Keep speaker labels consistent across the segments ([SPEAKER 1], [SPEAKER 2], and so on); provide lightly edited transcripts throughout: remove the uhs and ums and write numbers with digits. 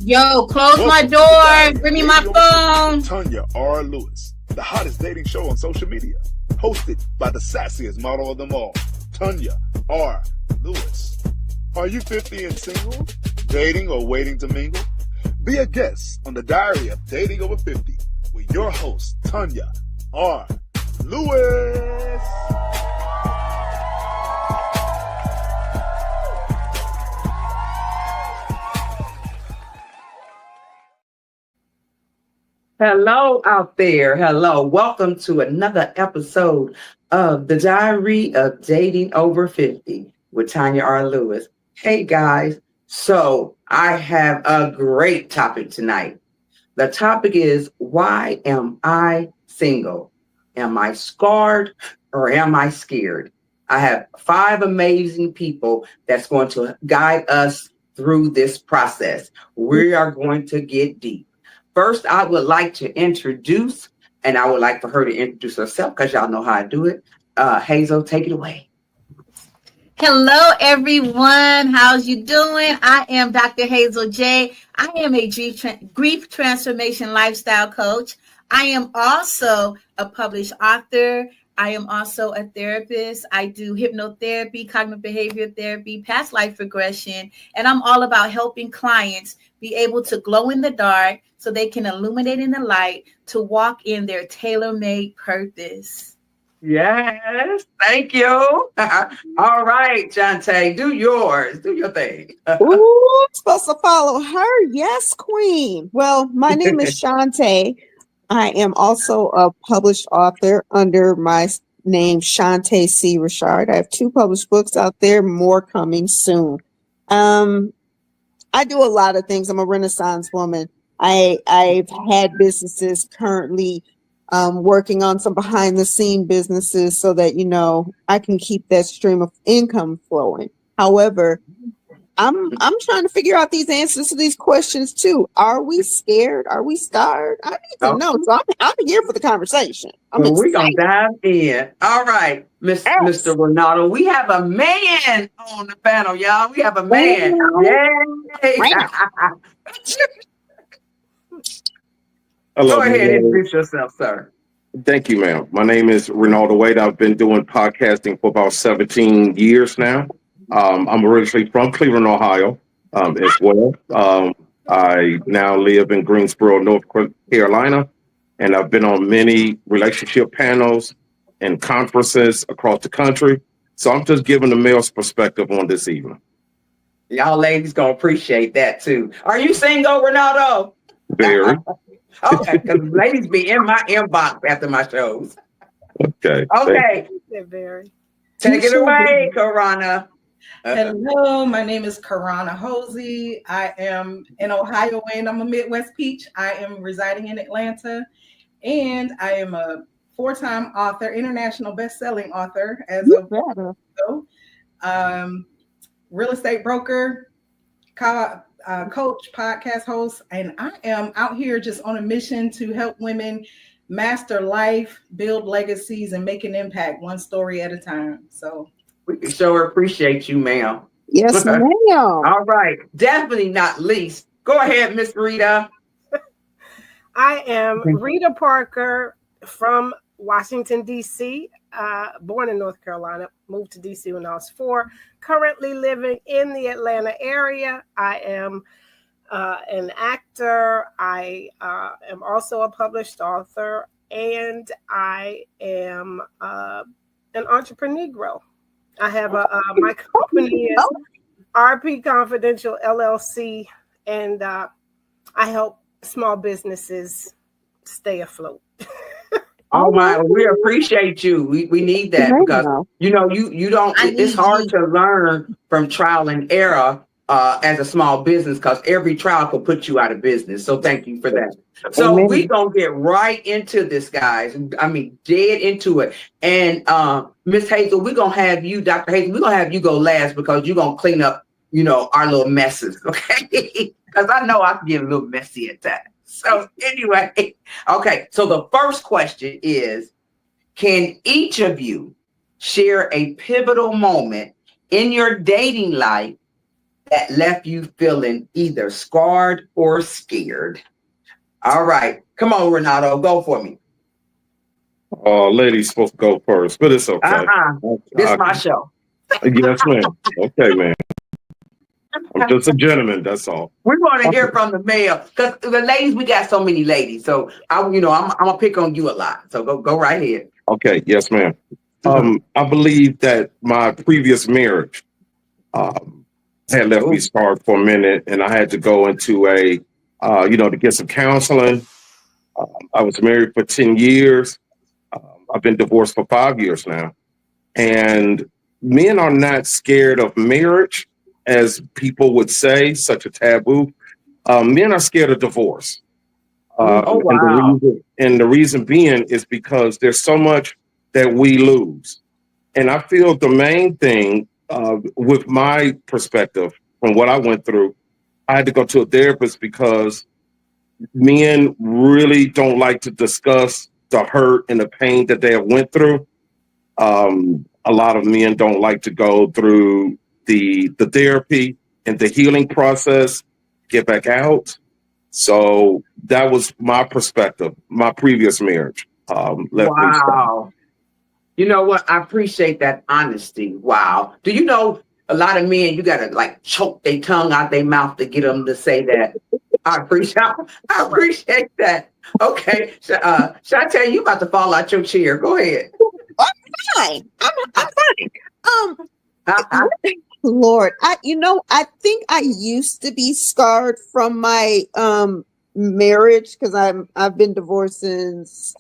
[SPEAKER 1] Yo, close my
[SPEAKER 2] Welcome to the
[SPEAKER 1] door.
[SPEAKER 2] Diary
[SPEAKER 1] Bring me
[SPEAKER 2] of
[SPEAKER 1] my
[SPEAKER 2] Dating Over 50
[SPEAKER 1] phone.
[SPEAKER 2] with Tanya R. Lewis, the hottest dating show on social media, hosted by the sassiest model of them all, Tanya R. Lewis. Are you 50 and single, dating or waiting to mingle? Be a guest on the Diary of Dating Over 50 with your host, Tanya R. Lewis.
[SPEAKER 3] Hello out there. Hello. Welcome to another episode of the Diary of Dating Over 50 with Tanya R. Lewis. Hey guys. So I have a great topic tonight. The topic is, why am I single? Am I scarred or am I scared? I have 5 amazing people that's going to guide us through this process. We are going to get deep. First, I would like to introduce, and I would like for her to introduce herself because y'all know how I do it. Hazel, take it away.
[SPEAKER 1] Hello, everyone. How's you doing? I am Dr. Hazel J. I am a grief transformation lifestyle coach. I am also a published author. I am also a therapist. I do hypnotherapy, cognitive behavior therapy, past life regression, and I'm all about helping clients be able to glow in the dark so they can illuminate in the light to walk in their tailor-made purpose.
[SPEAKER 3] Yes, thank you. All right, Shantae, do yours. Do your thing.
[SPEAKER 4] Ooh, I'm supposed to follow her. Yes, queen. Well, my name is Shantae. I am also a published author under my name, Shantae C. Richard. I have 2 published books out there, more coming soon. I do a lot of things. I'm a Renaissance woman. I've had businesses currently working on some behind the scene businesses so that, I can keep that stream of income flowing. However, I'm trying to figure out these answers to these questions too. Are we scared? Are we scarred? I need to know. So I'm here for the conversation.
[SPEAKER 3] Well, we're going to dive in. All right, Mr. Ronaldo. We have a man on the panel, y'all. We have a man. Yay!
[SPEAKER 5] Hello,
[SPEAKER 3] Go ahead and introduce yourself, sir.
[SPEAKER 5] Thank you, ma'am. My name is Ronaldo Wade. I've been doing podcasting for about 17 years now. I'm originally from Cleveland, Ohio, as well. I now live in Greensboro, North Carolina, and I've been on many relationship panels and conferences across the country. So I'm just giving the male's perspective on this evening.
[SPEAKER 3] Y'all ladies gonna appreciate that too. Are you single, Ronaldo?
[SPEAKER 5] Very.
[SPEAKER 3] Okay, because ladies be in my inbox after my shows.
[SPEAKER 5] Okay.
[SPEAKER 4] Very.
[SPEAKER 3] Take it away, Karana.
[SPEAKER 6] Hello, my name is Karana Hosey. I am in Ohio and I'm a Midwest peach. I am residing in Atlanta and I am a 4-time author, international best-selling author as of real estate broker, coach, podcast host, and I am out here just on a mission to help women master life, build legacies, and make an impact one story at a time. So
[SPEAKER 3] we sure appreciate you, ma'am.
[SPEAKER 4] Yes, ma'am.
[SPEAKER 3] All right. Definitely not least. Go ahead, Miss Rita.
[SPEAKER 7] I am Rita Parker from Washington, D.C., born in North Carolina, moved to D.C. when I was 4, currently living in the Atlanta area. I am an actor. I am also a published author, and I am an entrepreneur. I have my company is RP Confidential LLC, and I help small businesses stay afloat.
[SPEAKER 3] Oh my, we appreciate you. We need that because you don't. It's hard to learn from trial and error as a small business because every trial could put you out of business. So thank you for that. So we gonna get right into this, guys. I mean, dead into it. And Miss Hazel, we're gonna have you, Dr. Hazel, we're gonna have you go last because you're gonna clean up, our little messes, okay? Because I know I can get a little messy at times. So anyway, okay. So the first question is, can each of you share a pivotal moment in your dating life that left you feeling either scarred or scared? All right. Come on, Renato, go for me.
[SPEAKER 5] Lady's supposed to go first, but it's okay.
[SPEAKER 3] This is my show.
[SPEAKER 5] Yes, ma'am. Okay, man. I'm just a gentleman. That's all.
[SPEAKER 3] We want to hear from the male because the ladies, we got so many ladies. So I'm gonna pick on you a lot. So go right ahead.
[SPEAKER 5] Okay. Yes, ma'am. I believe that my previous marriage had left me scarred for a minute, and I had to go into to get some counseling. I was married for 10 years. I've been divorced for 5 years now. And men are not scared of marriage, as people would say, such a taboo. Men are scared of divorce.
[SPEAKER 3] Wow.
[SPEAKER 5] And the reason being is because there's so much that we lose. And I feel the main thing with my perspective from what I went through, I had to go to a therapist because men really don't like to discuss the hurt and the pain that they have went through. A lot of men don't like to go through the therapy and the healing process, get back out. So that was my perspective. My previous marriage left me scarred.
[SPEAKER 3] You know what? I appreciate that honesty. Wow. Do you know a lot of men, you got to like choke their tongue out their mouth to get them to say that? I appreciate that. Okay. Shantae, you about to fall out your chair. Go ahead.
[SPEAKER 4] I'm fine. I'm fine. Lord, I think I used to be scarred from my marriage because I've been divorced since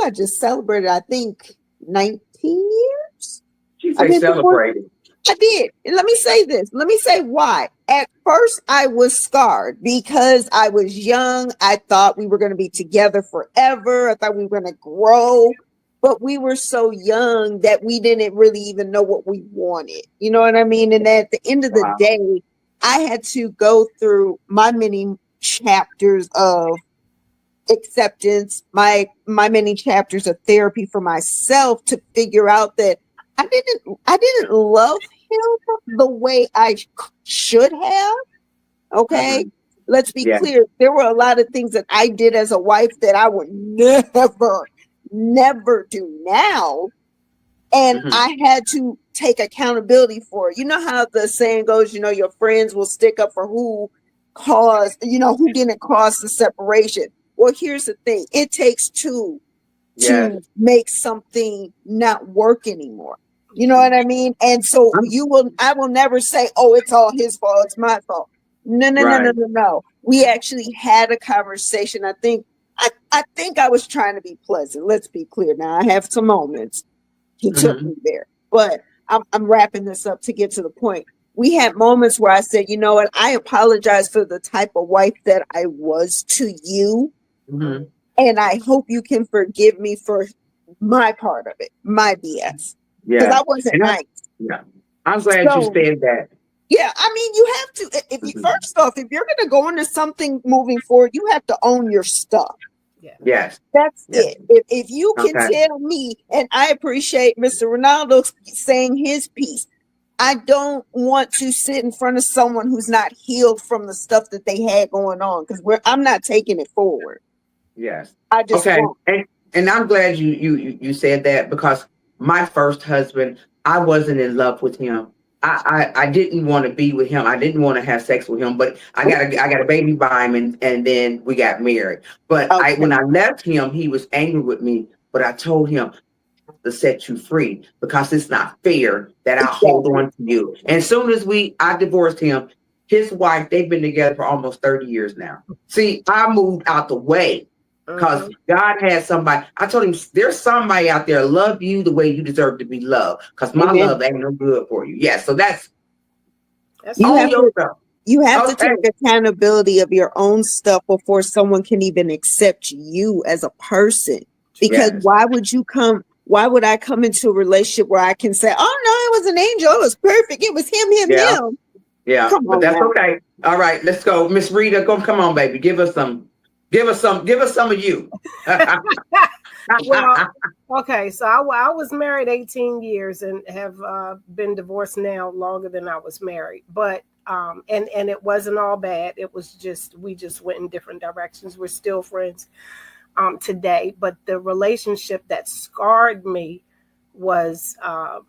[SPEAKER 4] I just celebrated, I think 19 years.
[SPEAKER 3] She say celebrated.
[SPEAKER 4] I did. And let me say this. Let me say why. At first, I was scarred because I was young. I thought we were going to be together forever. I thought we were going to grow. But we were so young that we didn't really even know what we wanted. You know what I mean? And at the end of the day, I had to go through my many chapters of acceptance, my many chapters of therapy for myself to figure out that I didn't love him the way I should have. Okay. Let's be clear. There were a lot of things that I did as a wife that I would never do now. And I had to take accountability for it. You know how the saying goes, your friends will stick up for who didn't cause the separation. Well, here's the thing. It takes two to make something not work anymore. You know what I mean? And so I will never say, oh, it's all his fault. It's my fault. No. We actually had a conversation. I think I was trying to be pleasant. Let's be clear. Now I have some moments. He took me there, but I'm wrapping this up to get to the point. We had moments where I said, you know what? I apologize for the type of wife that I was to you. And I hope you can forgive me for my part of it, my BS. Because I wasn't nice.
[SPEAKER 3] I'm glad you said that.
[SPEAKER 4] Yeah, I mean, you have to, first off, if you're going to go into something moving forward, you have to own your stuff.
[SPEAKER 3] Yes.
[SPEAKER 4] That's it. If you can tell me, and I appreciate Mr. Ronaldo saying his piece, I don't want to sit in front of someone who's not healed from the stuff that they had going on because I'm not taking it forward.
[SPEAKER 3] Yes.
[SPEAKER 4] I just won't.
[SPEAKER 3] And I'm glad you said that because my first husband, I wasn't in love with him. I didn't want to be with him. I didn't want to have sex with him, but I got a baby by him and then we got married. But when I left him, he was angry with me, but I told him to set you free because it's not fair that I hold on to you. And as soon as I divorced him, his wife, they've been together for almost 30 years now. See, I moved out the way because God had somebody. I told him there's somebody out there love you the way you deserve to be loved because my love ain't no good for you. Yeah, so that's
[SPEAKER 4] you have to take accountability of your own stuff before someone can even accept you as a person. Because why would I come into a relationship where I can say, oh no, it was an angel, it was perfect, it was him.
[SPEAKER 3] Yeah, but that's okay. All right, let's go. Miss Rita, come on, baby. Give us some of you.
[SPEAKER 7] Well, okay, so I was married 18 years and have been divorced now longer than I was married. But And it wasn't all bad. It was just, we just went in different directions. We're still friends today. But the relationship that scarred me was I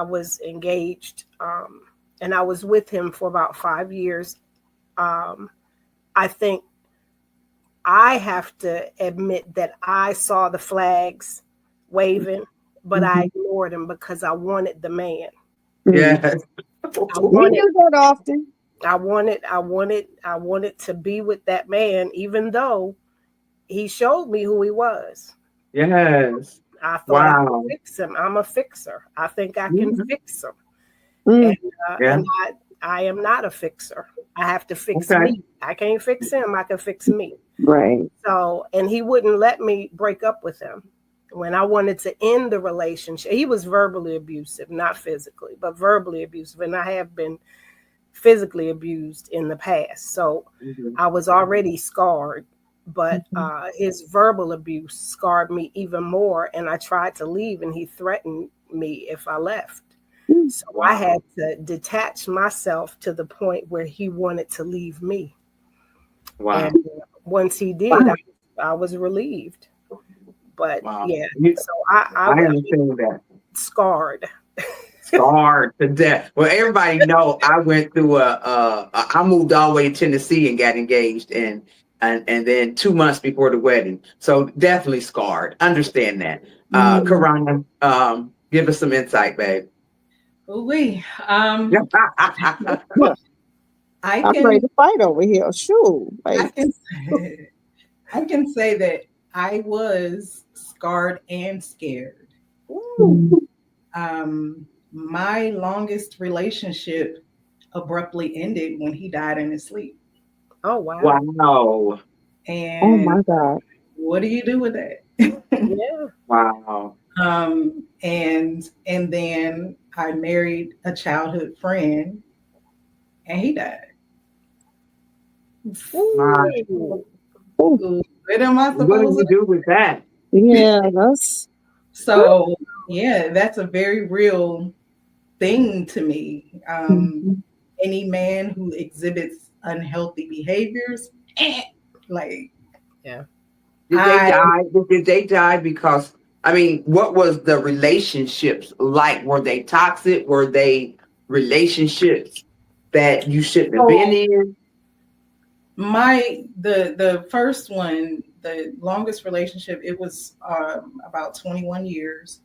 [SPEAKER 7] was engaged, and I was with him for about 5 years. I think I have to admit that I saw the flags waving, but I ignored him because I wanted the man.
[SPEAKER 3] Yes.
[SPEAKER 4] We do that often.
[SPEAKER 7] I wanted to be with that man, even though he showed me who he was.
[SPEAKER 3] Yes.
[SPEAKER 7] I thought I
[SPEAKER 3] Wow.
[SPEAKER 7] could fix him. I'm a fixer. I think I can fix him.
[SPEAKER 4] Mm.
[SPEAKER 7] And I am not a fixer. I have to fix
[SPEAKER 3] Okay.
[SPEAKER 7] me. I can't fix him. I can fix me.
[SPEAKER 4] Right.
[SPEAKER 7] So, and he wouldn't let me break up with him. When I wanted to end the relationship, he was verbally abusive, not physically, but verbally abusive. And I have been physically abused in the past. So I was already scarred, but his verbal abuse scarred me even more. And I tried to leave, and he threatened me if I left. So I had to detach myself to the point where he wanted to leave me.
[SPEAKER 3] Wow.
[SPEAKER 7] And once he did, I was relieved. But yeah, so I was
[SPEAKER 3] understand that.
[SPEAKER 7] scarred.
[SPEAKER 3] Scarred to death. Well, everybody know I went through I moved all the way to Tennessee and got engaged, and then 2 months before the wedding. So definitely scarred. Understand that. Karana, give us some insight, babe.
[SPEAKER 6] Ooh-wee.
[SPEAKER 4] I'm
[SPEAKER 6] I
[SPEAKER 4] ready to fight over here. Sure.
[SPEAKER 6] I can say that I was scarred and scared. My longest relationship abruptly ended when he died in his sleep.
[SPEAKER 7] Oh wow!
[SPEAKER 3] Wow!
[SPEAKER 6] And
[SPEAKER 4] oh my God!
[SPEAKER 6] What do you do with that?
[SPEAKER 7] Yeah.
[SPEAKER 3] Wow!
[SPEAKER 6] And then I married a childhood friend, and he died.
[SPEAKER 3] Wow.
[SPEAKER 6] What am I
[SPEAKER 3] What do
[SPEAKER 6] supposed
[SPEAKER 3] you
[SPEAKER 6] to
[SPEAKER 3] do with that?
[SPEAKER 4] Yeah, that's
[SPEAKER 6] So yeah, that's a very real thing to me. Any man who exhibits unhealthy behaviors, like,
[SPEAKER 3] yeah. Did they die because, I mean, what was the relationships like? Were they toxic? Were they relationships that you shouldn't have been in?
[SPEAKER 6] The first one, the longest relationship, it was about 21 years.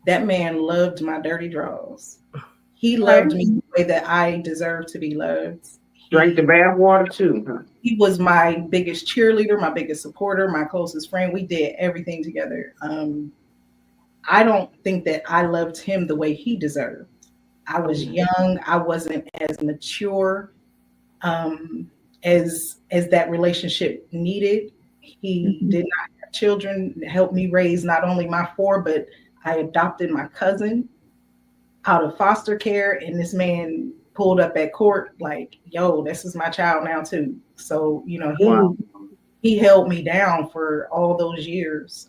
[SPEAKER 6] That man loved my dirty draws. He loved me the way that I deserved to be loved.
[SPEAKER 3] Drank the bath water too. Huh?
[SPEAKER 6] He was my biggest cheerleader, my biggest supporter, my closest friend. We did everything together. I don't think that I loved him the way he deserved. I was young. I wasn't as mature as that relationship needed. He did not have children, helped me raise not only my 4, but I adopted my cousin out of foster care, and this man pulled up at court like, yo, this is my child now too. So, you know, he held me down for all those years.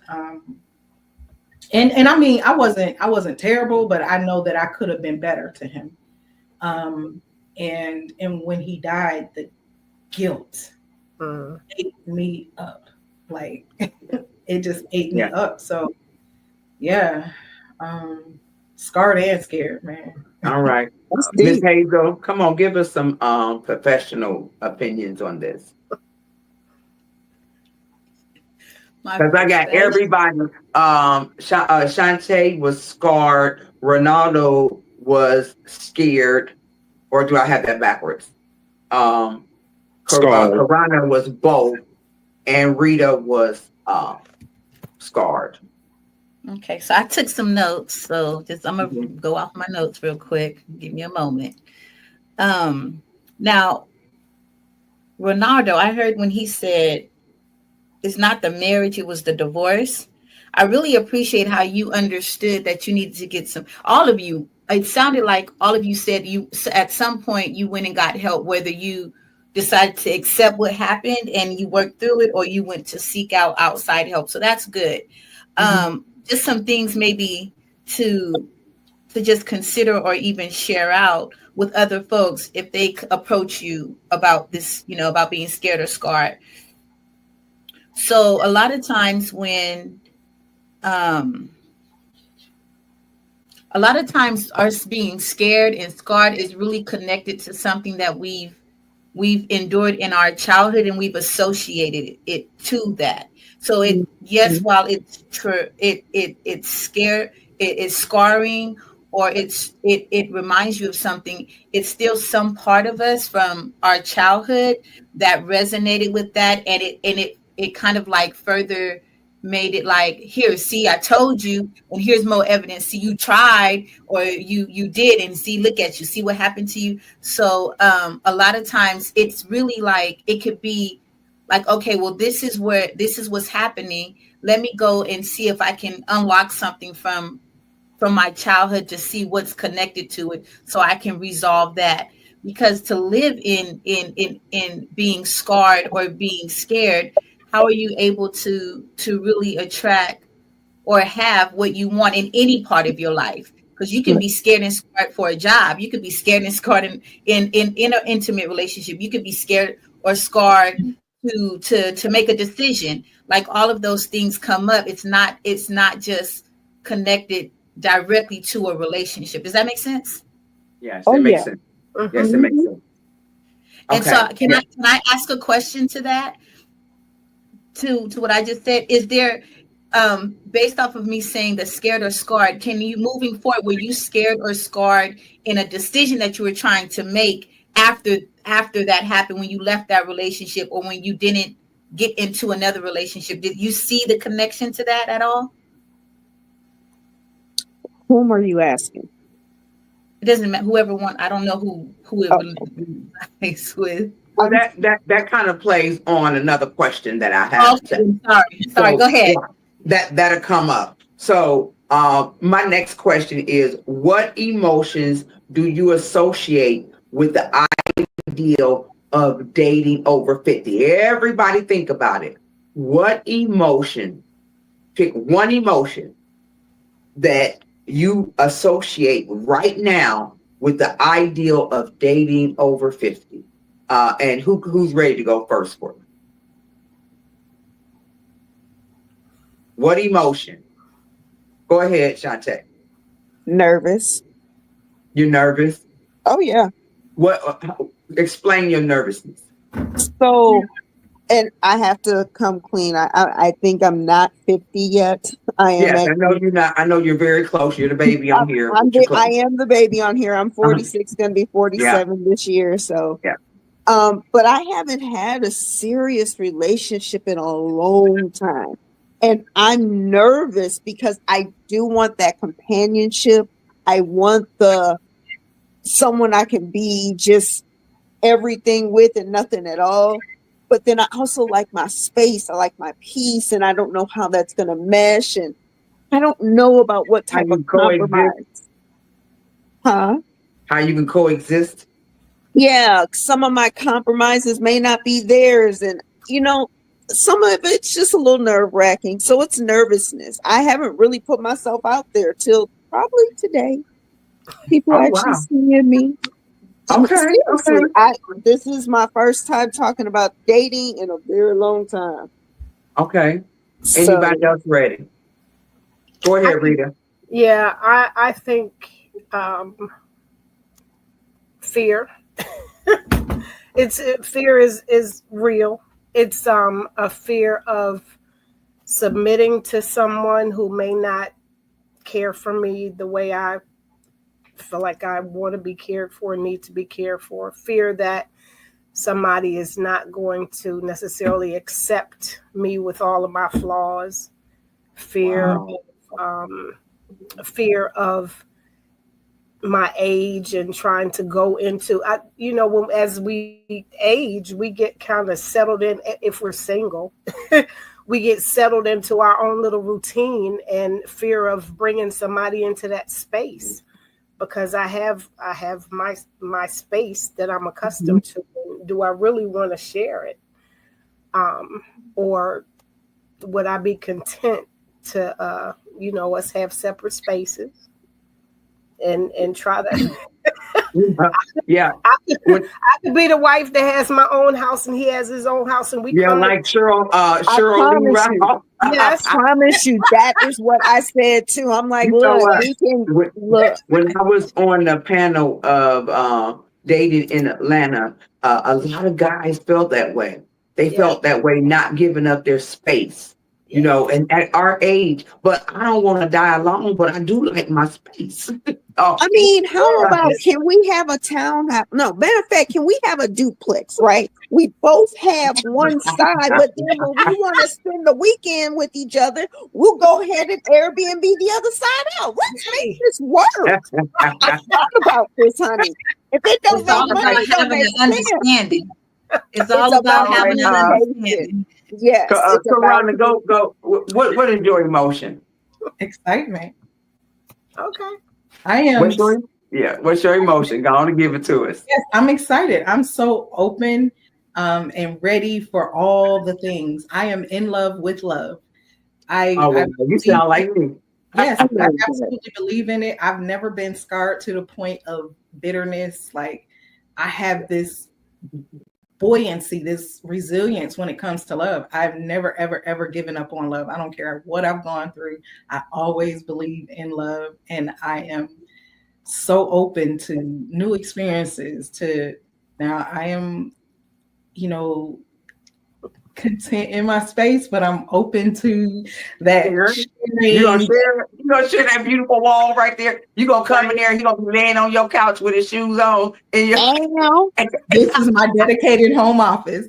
[SPEAKER 6] And I mean, I wasn't terrible, but I know that I could have been better to him. And when he died, the guilt ate me up. Like it just ate me up. So yeah. Scarred and scared, man.
[SPEAKER 3] All right. Ms. Hazel, come on, give us some professional opinions on this. Because I got everybody. Shantae was scarred. Ronaldo was scared. Or do I have that backwards? Karana was both. And Rita was scarred.
[SPEAKER 1] Okay, so I took some notes. So I'm gonna go off my notes real quick. Give me a moment. Now, Ronaldo, I heard when he said it's not the marriage, it was the divorce. I really appreciate how you understood that you needed to get some. All of you, it sounded like all of you said you at some point you went and got help, whether you decided to accept what happened and you worked through it, or you went to seek out outside help. So that's good. Just some things maybe to to just consider or even share out with other folks if they approach you about this, about being scared or scarred. So a lot of times when us being scared and scarred is really connected to something that we've endured in our childhood, and we've associated it to that. So while it's it's scarring, or it reminds you of something, it's still some part of us from our childhood that resonated with that, and it kind of like further made it like, here, see, I told you, and here's more evidence. See, you tried, or you did, and see, look at you, see what happened to you. So a lot of times it's really like, it could be like, okay, well, this is what's happening. Let me go and see if I can unlock something from my childhood to see what's connected to it, so I can resolve that. Because to live in being scarred or being scared, how are you able to really attract or have what you want in any part of your life? Because you can be scared and scarred for a job. You could be scared and scarred in an intimate relationship. You could be scared or scarred to make a decision. Like, all of those things come up. It's not just connected directly to a relationship. Does that make sense?
[SPEAKER 3] Yes, it makes sense. Yes, it makes sense.
[SPEAKER 1] And so can I ask a question to that? To what I just said, is there, based off of me saying the scared or scarred, can you, moving forward, were you scared or scarred in a decision that you were trying to make after that happened, when you left that relationship, or when you didn't get into another relationship? Did you see the connection to that at all?
[SPEAKER 4] Whom are you asking?
[SPEAKER 1] It doesn't matter. Whoever I don't know who it relates with.
[SPEAKER 3] Well, that kind of plays on another question that I have.
[SPEAKER 1] Okay, sorry. Go ahead.
[SPEAKER 3] That'll come up. So my next question is, what emotions do you associate with the ideal of dating over 50? Everybody think about it. What emotion, pick one emotion that you associate right now with the ideal of dating over 50. And who's ready to go first for me? What emotion? Go ahead, Shantae.
[SPEAKER 4] Nervous.
[SPEAKER 3] You're nervous?
[SPEAKER 4] Oh, yeah.
[SPEAKER 3] What? Explain your nervousness.
[SPEAKER 4] So, and I have to come clean. I think I'm not 50 yet. I am.
[SPEAKER 3] Yes, I know you're not. I know you're very close. You're the baby on here.
[SPEAKER 4] I am the baby on here. I'm 46, going to be 47 this year. So,
[SPEAKER 3] yeah.
[SPEAKER 4] But I haven't had a serious relationship in a long time. And I'm nervous because I do want that companionship. I want someone I can be just everything with and nothing at all. But then I also like my space. I like my peace, and I don't know how that's going to mesh. And I don't know about what type of compromise. Huh?
[SPEAKER 3] How you can coexist?
[SPEAKER 4] Yeah, some of my compromises may not be theirs. And, some of it's just a little nerve-wracking. So it's nervousness. I haven't really put myself out there till probably today. People actually seeing me.
[SPEAKER 3] Okay.
[SPEAKER 4] This is my first time talking about dating in a very long time.
[SPEAKER 3] Okay. Anybody else ready? Go ahead, Rita.
[SPEAKER 7] Yeah, I think fear. Fear is real. It's a fear of submitting to someone who may not care for me the way I feel like I want to be cared for, need to be cared for. Fear that somebody is not going to necessarily accept me with all of my flaws. Fear of my age and trying to go into, as we age, we get kind of settled in. If we're single, we get settled into our own little routine, and fear of bringing somebody into that space, because I have my space that I'm accustomed to. Do I really want to share it? Or would I be content to, us have separate spaces? and try that.
[SPEAKER 3] Yeah.
[SPEAKER 7] I could be the wife that has my own house and he has his own house, and we
[SPEAKER 3] Yeah,
[SPEAKER 7] come
[SPEAKER 3] like Cheryl
[SPEAKER 4] promise
[SPEAKER 3] Lee
[SPEAKER 4] you.
[SPEAKER 3] Ralph.
[SPEAKER 4] Yes, I promise you. That is what I said too. I'm like,
[SPEAKER 3] You know
[SPEAKER 4] look,
[SPEAKER 3] what?
[SPEAKER 4] we can look.
[SPEAKER 3] When I was on the panel of dating in Atlanta, a lot of guys felt that way. They felt that way, not giving up their space, you know, and at our age. But I don't want to die alone, but I do like my space.
[SPEAKER 4] I mean, how about, can we have a townhouse? No, matter of fact, can we have a duplex, right? We both have one side, but then when we want to spend the weekend with each other, we'll go ahead and Airbnb the other side out. Let's make this work. Let's talk about this, honey. If it don't
[SPEAKER 1] It's all
[SPEAKER 4] make
[SPEAKER 1] about
[SPEAKER 4] money, it don't
[SPEAKER 1] having
[SPEAKER 4] make
[SPEAKER 1] an
[SPEAKER 4] sense.
[SPEAKER 1] understanding. It's all about having an understanding.
[SPEAKER 4] Yes.
[SPEAKER 3] Karana, go. What is your emotion?
[SPEAKER 6] Excitement.
[SPEAKER 7] Okay.
[SPEAKER 6] I am.
[SPEAKER 3] What's your emotion? Go on and give it to us.
[SPEAKER 6] Yes, I'm excited. I'm so open and ready for all the things. I am in love with love.
[SPEAKER 3] You sound like me.
[SPEAKER 6] Yes, I absolutely believe in it. I've never been scarred to the point of bitterness. Like, I have this buoyancy, this resilience when it comes to love. I've never, ever, ever given up on love. I don't care what I've gone through. I always believe in love, and I am so open to new experiences. Now I am, content in my space, but I'm open to that.
[SPEAKER 3] You're gonna share that beautiful wall right there. You're gonna come in there and you're gonna be laying on your couch with his shoes on. And
[SPEAKER 6] this is my dedicated home office.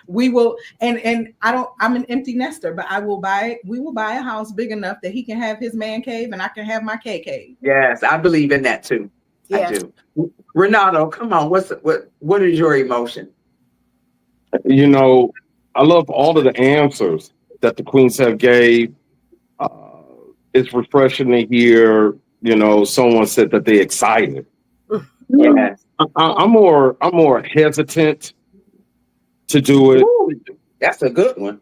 [SPEAKER 6] We will, and I'm an empty nester, but we will buy a house big enough that he can have his man cave and I can have my K cave.
[SPEAKER 3] Yes, I believe in that too. Yeah. I do. Renato, come on, what is your emotion?
[SPEAKER 5] I love all of the answers that the queens have gave. It's refreshing to hear, someone said that they're excited.
[SPEAKER 3] Yes.
[SPEAKER 5] I'm more hesitant to do it.
[SPEAKER 3] Ooh, that's a good one.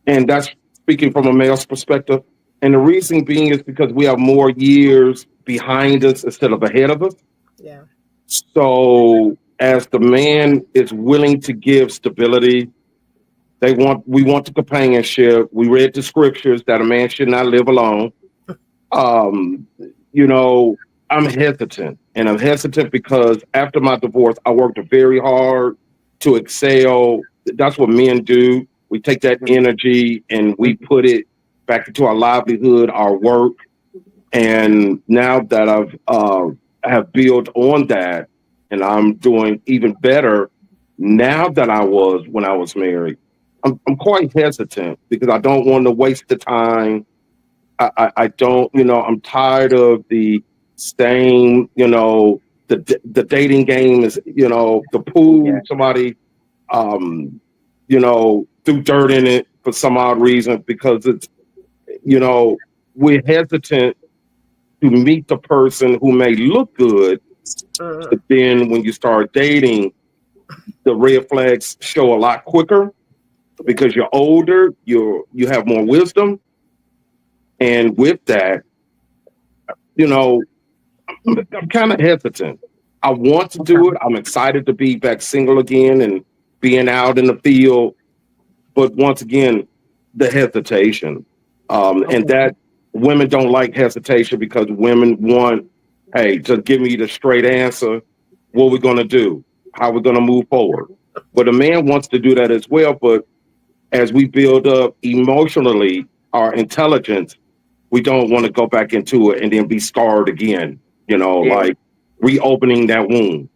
[SPEAKER 5] And that's speaking from a male's perspective. And the reason being is because we have more years behind us instead of ahead of us.
[SPEAKER 7] Yeah.
[SPEAKER 5] So as the man is willing to give stability, we want the companionship. We read the scriptures that a man should not live alone. I'm hesitant, and I'm hesitant because after my divorce, I worked very hard to excel. That's what men do. We take that energy and we put it back into our livelihood, our work. And now that I have built on that, and I'm doing even better now than I was when I was married, I'm quite hesitant because I don't want to waste the time. I don't, I'm tired of the staying, the dating game is, the pool, somebody, threw dirt in it for some odd reason because it's, we're hesitant to meet the person who may look good. But then when you start dating, the red flags show a lot quicker because you're older, you have more wisdom. And with that, I'm kind of hesitant. I want to do it. I'm excited to be back single again and being out in the field. But once again, the hesitation. And that women don't like hesitation because women want, hey, just give me the straight answer. What we're going to do, how we're going to move forward. But a man wants to do that as well. But as we build up emotionally our intelligence, we don't want to go back into it and then be scarred again, like reopening that wound.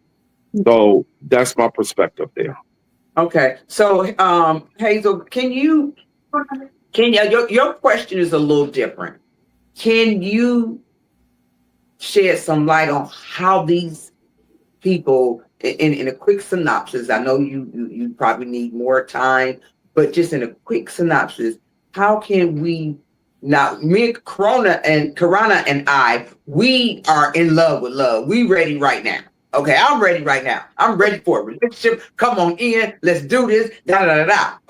[SPEAKER 5] So that's my perspective there.
[SPEAKER 3] Okay. So, Hazel, your question is a little different. Can you shed some light on how these people, in a quick synopsis, I know you probably need more time, but just in a quick synopsis, how can we, now me, Karana and I, we are in love with love. We ready right now. Okay, I'm ready right now. I'm ready for a relationship. Come on in. Let's do this.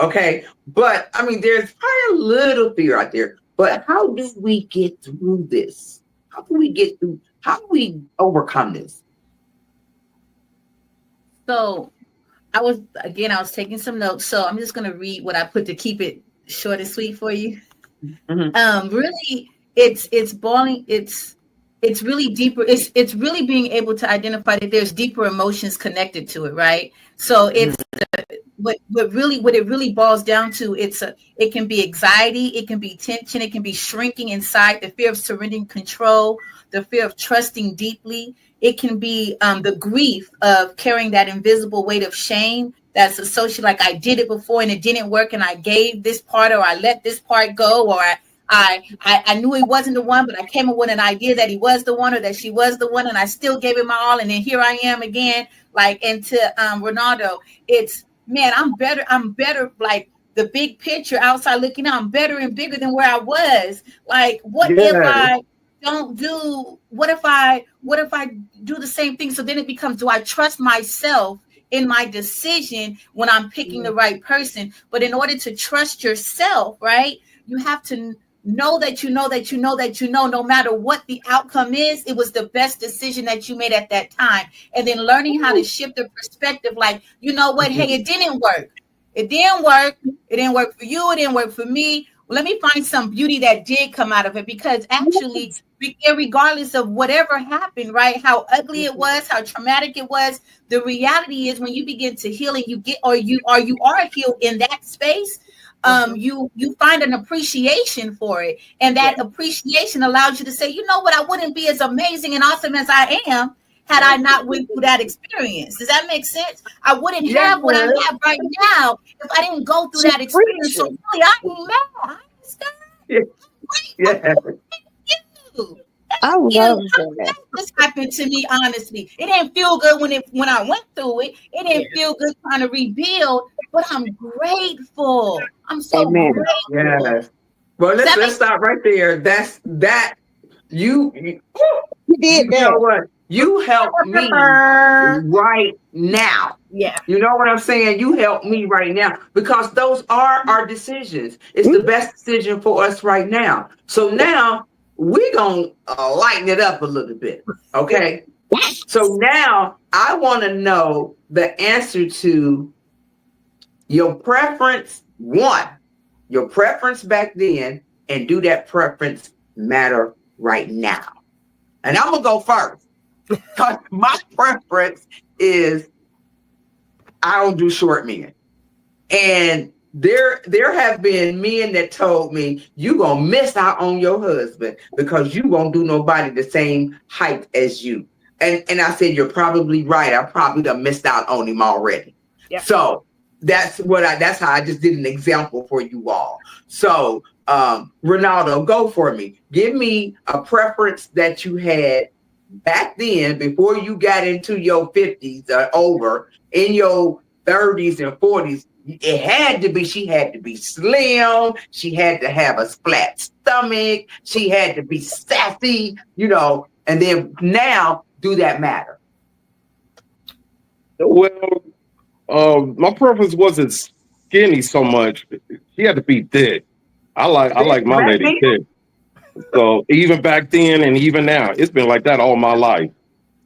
[SPEAKER 3] Okay. But I mean, there's probably a little fear out there. But how do we get through this? How do we get through? How do we overcome this?
[SPEAKER 1] So I was taking some notes. So I'm just going to read what I put to keep it short and sweet for you. Really, it's boiling. It's really deeper. It's really being able to identify that there's deeper emotions connected to it, right? So it's what it really boils down to. It can be anxiety, it can be tension, it can be shrinking inside, the fear of surrendering control, the fear of trusting deeply. It can be the grief of carrying that invisible weight of shame that's associated, like I did it before and it didn't work, and I gave this part, or I let this part go, or I knew he wasn't the one, but I came up with an idea that he was the one or that she was the one, and I still gave it my all, and then here I am again. Like, and to Ronaldo, it's, man, I'm better, like the big picture outside looking out, I'm better and bigger than where I was. Like, what if I don't do, what if I do the same thing? So then it becomes, do I trust myself in my decision when I'm picking the right person? But in order to trust yourself, right, you have to know that no matter what the outcome is, it was the best decision that you made at that time. And then learning how to shift the perspective, like, you know what, hey, it didn't work. It didn't work. It didn't work for you. It didn't work for me. Well, let me find some beauty that did come out of it, because actually, regardless of whatever happened, right, how ugly it was, how traumatic it was, the reality is when you begin to heal and you get, or you are healed in that space, you find an appreciation for it. And that appreciation allows you to say, you know what, I wouldn't be as amazing and awesome as I am had I not went through that experience. Does that make sense? I wouldn't have what I have right now if I didn't go through that experience. So really, I ain't mad. I understand.
[SPEAKER 4] I love that.
[SPEAKER 1] This happened to me, honestly. It didn't feel good when I went through it. It didn't feel good trying to rebuild, but I'm grateful. I'm so grateful.
[SPEAKER 3] Yes. Well, let's stop right there. That's that. You did that. You know what? You helped me right now.
[SPEAKER 7] Yeah.
[SPEAKER 3] You know what I'm saying? You help me right now, because those are our decisions. It's the best decision for us right now. So now we're going to lighten it up a little bit. Okay. So now I want to know the answer to your preference. One, your preference back then, and do that preference matter right now? And I'm going to go first. Because my preference is I don't do short men. And there have been men that told me, you going to miss out on your husband because you won't do nobody the same height as you. And I said, you're probably right. I probably done missed out on him already.
[SPEAKER 7] Yeah.
[SPEAKER 3] So that's how I just did an example for you all. So Ronaldo, go for me. Give me a preference that you had back then, before you got into your 50s or over, in your 30s and 40s. It had to be, she had to be slim, she had to have a flat stomach, she had to be sassy, you know. And then now, do that matter?
[SPEAKER 5] Well, my preference wasn't skinny so much. She had to be thick. I like my lady thick. So even back then and even now, it's been like that all my life.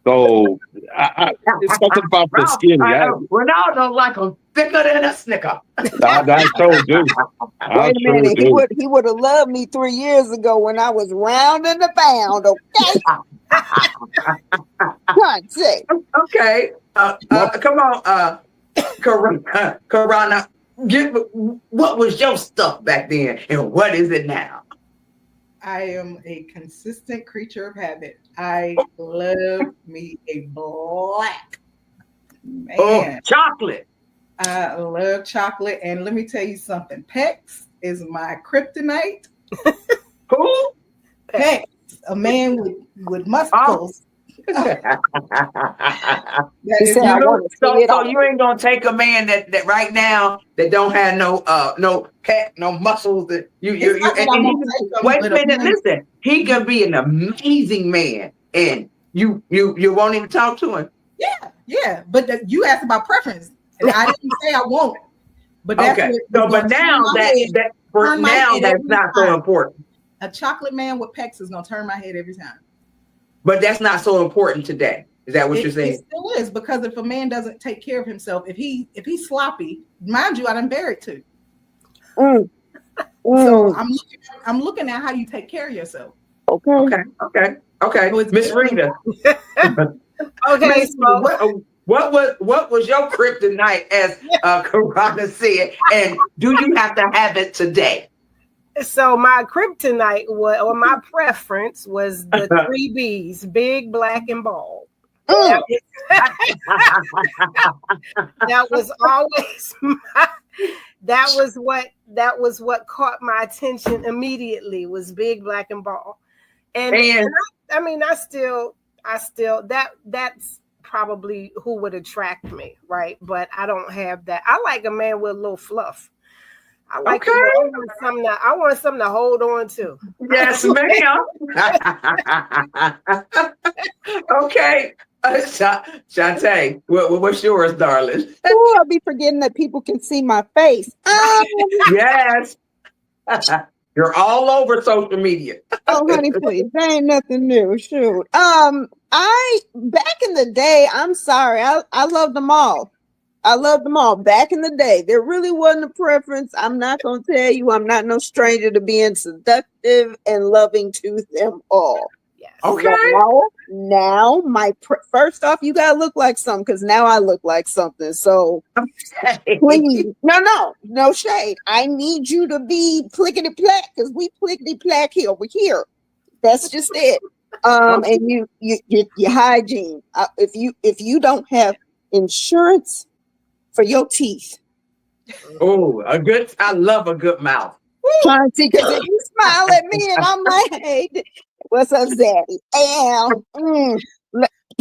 [SPEAKER 5] So it's something about the skinny.
[SPEAKER 3] Ronaldo like them thicker than a Snicker.
[SPEAKER 5] I told you.
[SPEAKER 4] Wait a minute. He would have loved me 3 years ago when I was round and abound. Okay.
[SPEAKER 3] Okay. Come on, Karana. What was your stuff back then, and what is it now?
[SPEAKER 6] I am a consistent creature of habit. I love me a black man.
[SPEAKER 3] Oh, chocolate.
[SPEAKER 6] I love chocolate. And let me tell you something. Pecs is my kryptonite.
[SPEAKER 3] Who?
[SPEAKER 6] Pecs, a man with muscles.
[SPEAKER 3] So you ain't gonna take a man that right now that don't have no pec, no muscles. That wait a minute, listen. He can be an amazing man, and you won't even talk to him.
[SPEAKER 6] Yeah. But you asked about preference, and I didn't say I won't. But that's
[SPEAKER 3] okay. But now that's not so important.
[SPEAKER 6] A chocolate man with pecs is gonna turn my head every time.
[SPEAKER 3] But that's not so important today. Is that what you're saying?
[SPEAKER 6] It still is, because if a man doesn't take care of himself, if he's sloppy, mind you, I done buried too.
[SPEAKER 4] Mm.
[SPEAKER 6] So
[SPEAKER 4] Mm.
[SPEAKER 6] I'm looking at how you take care of yourself.
[SPEAKER 4] Okay.
[SPEAKER 3] Okay.
[SPEAKER 6] So it's
[SPEAKER 3] Miss Rita.
[SPEAKER 7] Okay,
[SPEAKER 3] Miss
[SPEAKER 7] so
[SPEAKER 3] Rita, what was your kryptonite, as Karana said, and do you have to have it today?
[SPEAKER 7] So my kryptonite was, or my preference was the 3 B's: big, black, and bald.
[SPEAKER 4] Mm.
[SPEAKER 7] That was always that was what caught my attention immediately, was big, black, and bald. And I still that's probably who would attract me, right? But I don't have that. I like a man with a little fluff. I like
[SPEAKER 3] Okay.
[SPEAKER 7] I want something to hold on to.
[SPEAKER 3] Yes, ma'am. Okay. Shantae, what's yours, darling?
[SPEAKER 4] Oh, I'll be forgetting that people can see my face.
[SPEAKER 3] Yes. You're all over social media.
[SPEAKER 4] Oh, honey, please. That ain't nothing new. Shoot. I back in the day, I'm sorry, I loved them all. I loved them all back in the day. There really wasn't a preference. I'm not gonna tell you, I'm not no stranger to being seductive and loving to them all.
[SPEAKER 7] Yes.
[SPEAKER 3] Okay.
[SPEAKER 4] Now first off, you gotta look like something, because now I look like something. So please, no shade. I need you to be plickety plack, because we plickety plack here over here. That's just it. And your hygiene. If you don't have insurance for your teeth,
[SPEAKER 3] Oh, I love a good mouth.
[SPEAKER 4] trying to see, because if you smile at me and I'm like, hey, what's up, Zaddy?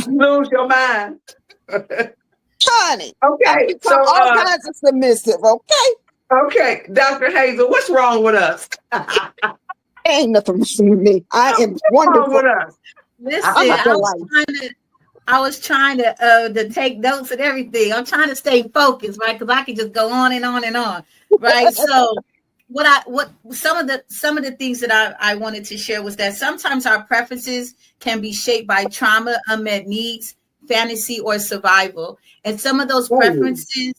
[SPEAKER 3] Lose your mind.
[SPEAKER 4] Honey,
[SPEAKER 3] Okay,
[SPEAKER 4] so all kinds of submissive. Okay,
[SPEAKER 3] Dr. Hazel, what's wrong with us?
[SPEAKER 4] ain't nothing wrong with me. I am
[SPEAKER 3] What's wrong
[SPEAKER 4] wonderful.
[SPEAKER 3] with us?
[SPEAKER 1] Listen,
[SPEAKER 4] I'm not gonna
[SPEAKER 1] I was trying to take notes and everything. I'm trying to stay focused, right? Because I can just go on and on and on, right? So some of the things that I wanted to share was that sometimes our preferences can be shaped by trauma, unmet needs, fantasy, or survival. And some of those preferences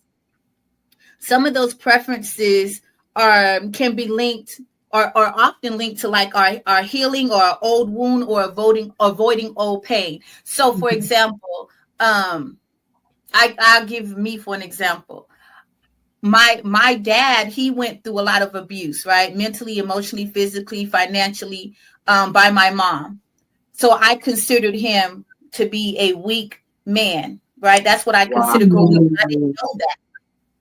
[SPEAKER 1] can be linked or often linked to like our healing or our old wound or avoiding old pain. So for example, I'll give me for an example. My dad, he went through a lot of abuse, right? Mentally, emotionally, physically, financially, by my mom. So I considered him to be a weak man, right? That's what I considered growing up. I didn't know that.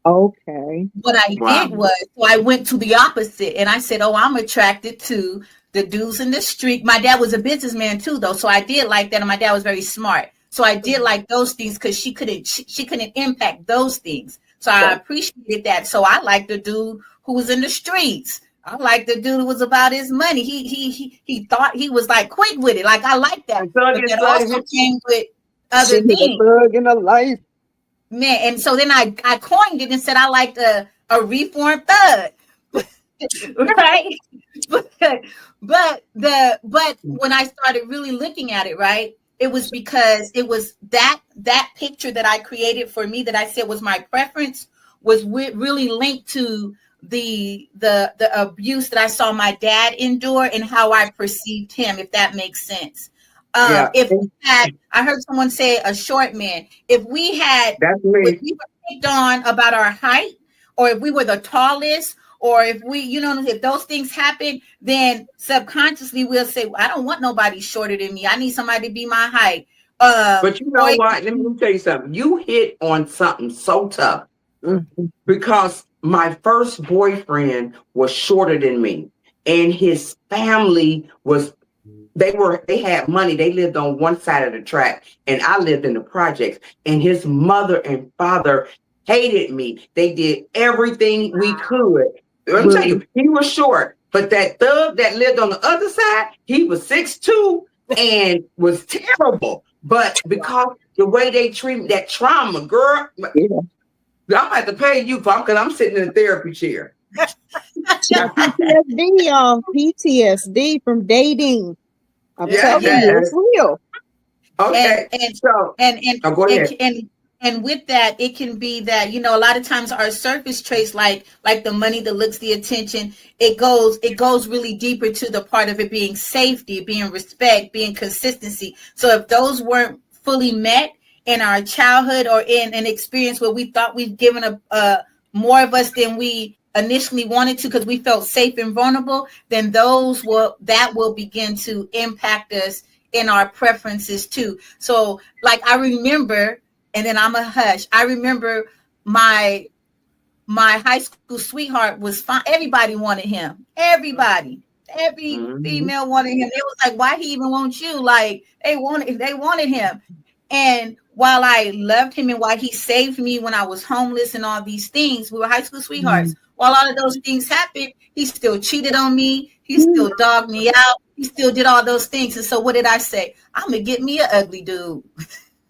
[SPEAKER 4] Okay.
[SPEAKER 1] What I did was, so I went to the opposite, and I said, "Oh, I'm attracted to the dudes in the street." My dad was a businessman too, though, so I did like that, and my dad was very smart, so I did like those things because she couldn't impact those things. So I appreciated that. So I liked the dude who was in the streets. I liked the dude who was about his money. He thought he was like quick with it. Like I like that, but that also came with other things.
[SPEAKER 4] Bug in a life.
[SPEAKER 1] Man, and so then I coined it and said I liked a reformed thug, right? But when I started really looking at it, right, it was because it was that picture that I created for me that I said was my preference was really linked to the abuse that I saw my dad endure and how I perceived him, if that makes sense. If we had, I heard someone say a short man. If we were picked on about our height, or if we were the tallest, or if we, if those things happen, then subconsciously we'll say, well, I don't want nobody shorter than me. I need somebody to be my height.
[SPEAKER 3] But you know what? Let me tell you something. You hit on something so tough, because my first boyfriend was shorter than me, and his family was. They had money. They lived on one side of the track, and I lived in the projects. And his mother and father hated me. They did everything we could. I'm telling you, he was short, but that thug that lived on the other side, he was 6'2" and was terrible. But because the way they treat that trauma, girl, I'm gonna have to pay you because I'm sitting in a therapy chair.
[SPEAKER 4] PTSD from dating. I'm
[SPEAKER 3] Yeah,
[SPEAKER 4] telling you, it's real.
[SPEAKER 3] Okay. So go ahead.
[SPEAKER 1] And with that, it can be that, you know, a lot of times our surface traits, like the money, the looks, the attention, it goes really deeper to the part of it being safety, being respect, being consistency. So if those weren't fully met in our childhood or in an experience where we thought we'd given a more of us than we initially wanted to because we felt safe and vulnerable, then that will begin to impact us in our preferences too. So like I remember, and then I'm a hush. I remember my high school sweetheart was fine. Everybody wanted him. Every female wanted him. It was like, why he even want you? Like they wanted him. And while I loved him and while he saved me when I was homeless and all these things, we were high school sweethearts. While all of those things happened, he still cheated on me. He still dogged me out. He still did all those things. And so what did I say? I'm going to get me an ugly dude.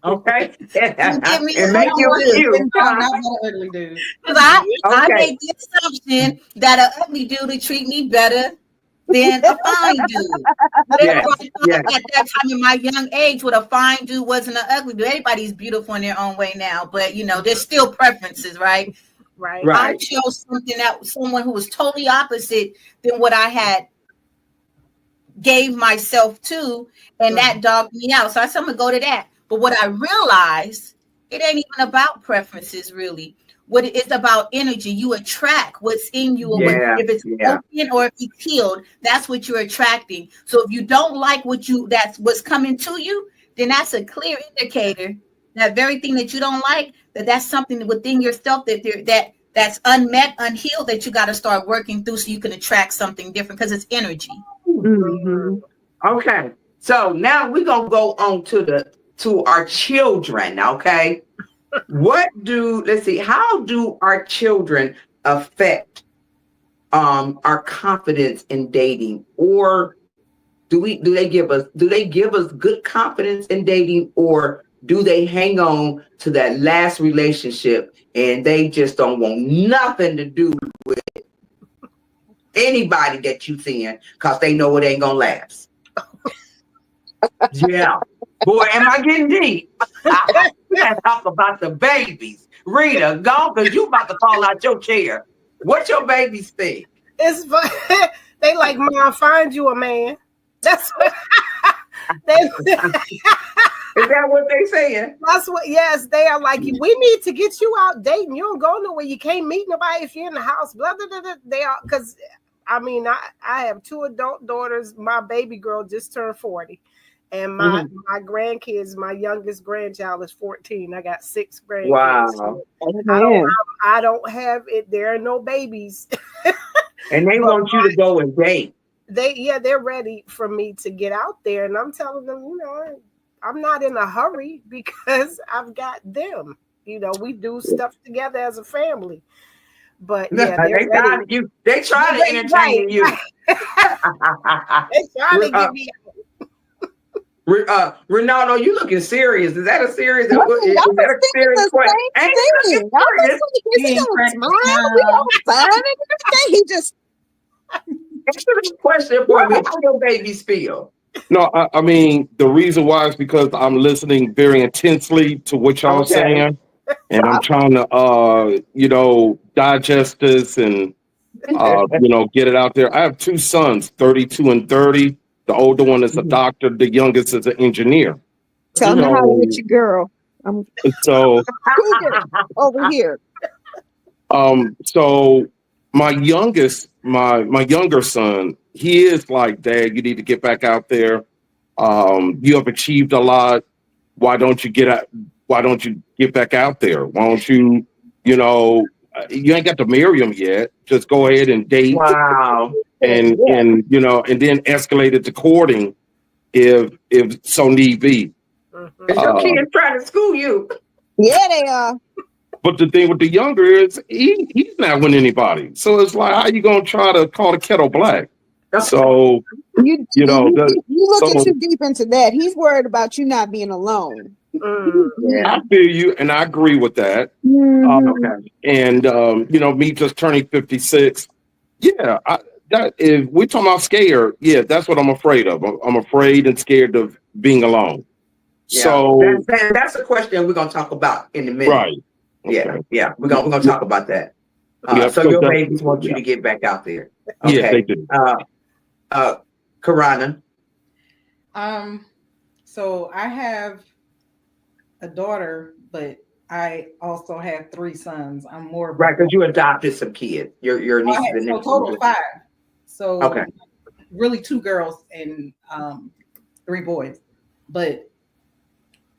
[SPEAKER 3] Okay.
[SPEAKER 1] And
[SPEAKER 3] make you cute.
[SPEAKER 6] Ugly dude.
[SPEAKER 1] Because I made the assumption that an ugly dude would treat me better than a fine dude. Whatever I thought at that time in my young age, what a fine dude wasn't an ugly dude. Everybody's beautiful in their own way now, but you know, there's still preferences, right?
[SPEAKER 7] Right.
[SPEAKER 1] I chose someone who was totally opposite than what I had gave myself to, and that dogged me out. So I said, I'm gonna go to that. But what I realized, it ain't even about preferences, really. What it is about energy. You attract what's in you. If it's open or if it's healed, that's what you're attracting. So if you don't like that's what's coming to you, then that's a clear indicator that very thing that you don't like, that's something within yourself that's unmet, unhealed, that you got to start working through so you can attract something different because it's energy.
[SPEAKER 3] Okay. So now we're gonna go on to our children. Okay. How do our children affect our confidence in dating, or do they give us good confidence in dating, or do they hang on to that last relationship and they just don't want nothing to do with anybody that you seeing because they know it ain't gonna last? Yeah. Boy, am I getting deep? Let's talk about the babies. Rita, go, because you about to fall out your chair. What your babies think?
[SPEAKER 7] It's fun. They like, Mom, find you a man. That's what
[SPEAKER 3] Is that what they saying?
[SPEAKER 7] That's what, yes, they are like, we need to get you out dating. You don't go nowhere. You can't meet nobody if you're in the house. Blah, blah, blah, blah. They are, because I mean, I have 2 adult daughters. My baby girl just turned 40. And my grandkids, my youngest grandchild is 14. I got 6 grandkids.
[SPEAKER 3] Wow.
[SPEAKER 7] So I don't have it. There are no babies.
[SPEAKER 3] And they want you to go and date.
[SPEAKER 7] They're ready for me to get out there. And I'm telling them, you know, I'm not in a hurry because I've got them. You know, we do stuff together as a family. But yeah,
[SPEAKER 3] they try to entertain you.
[SPEAKER 7] They try to get me out.
[SPEAKER 3] Ronaldo, you looking serious? Is that a serious? Is that a serious question?
[SPEAKER 4] He just
[SPEAKER 3] answer the question for me. How your babies feel?
[SPEAKER 5] No, I mean, the reason why is because I'm listening very intensely to what y'all saying, and I'm trying to, digest this and, get it out there. I have 2 sons, 32 and 30. The older one is a doctor. The youngest is an engineer.
[SPEAKER 4] Tell me how with your girl.
[SPEAKER 5] So
[SPEAKER 4] over here.
[SPEAKER 5] So my youngest, my younger son, he is like, Dad, you need to get back out there. You have achieved a lot. Why don't you get back out there? Why don't you, you ain't got to marry him yet. Just go ahead and date.
[SPEAKER 3] Wow.
[SPEAKER 5] And then escalate it to courting if so need be.
[SPEAKER 3] Is your kid trying to school you?
[SPEAKER 4] Yeah, they are.
[SPEAKER 5] But the thing with the younger is he's not with anybody. So it's like, how you gonna try to call the kettle black? So
[SPEAKER 4] you looking too deep into that. He's worried about you not being alone.
[SPEAKER 5] I feel you, and I agree with that. And me just turning 56. Yeah, if we're talking about scared, yeah, that's what I'm afraid of. I'm afraid and scared of being alone.
[SPEAKER 3] Yeah,
[SPEAKER 5] So
[SPEAKER 3] that's a question we're gonna talk about in a minute.
[SPEAKER 5] right. Okay.
[SPEAKER 3] Yeah, we're gonna talk about that.
[SPEAKER 5] Yeah,
[SPEAKER 3] so
[SPEAKER 5] so
[SPEAKER 3] your
[SPEAKER 5] that-
[SPEAKER 3] babies want you to get back out there.
[SPEAKER 5] Yeah,
[SPEAKER 3] Okay.
[SPEAKER 5] they do.
[SPEAKER 3] Karana.
[SPEAKER 6] So I have a daughter, but I also have 3 sons. I'm more of
[SPEAKER 3] Right, because you adopted some kids. Your nieces and
[SPEAKER 6] so
[SPEAKER 3] nephews.
[SPEAKER 6] total 5. So
[SPEAKER 3] Okay.
[SPEAKER 6] really 2 girls and 3 boys. But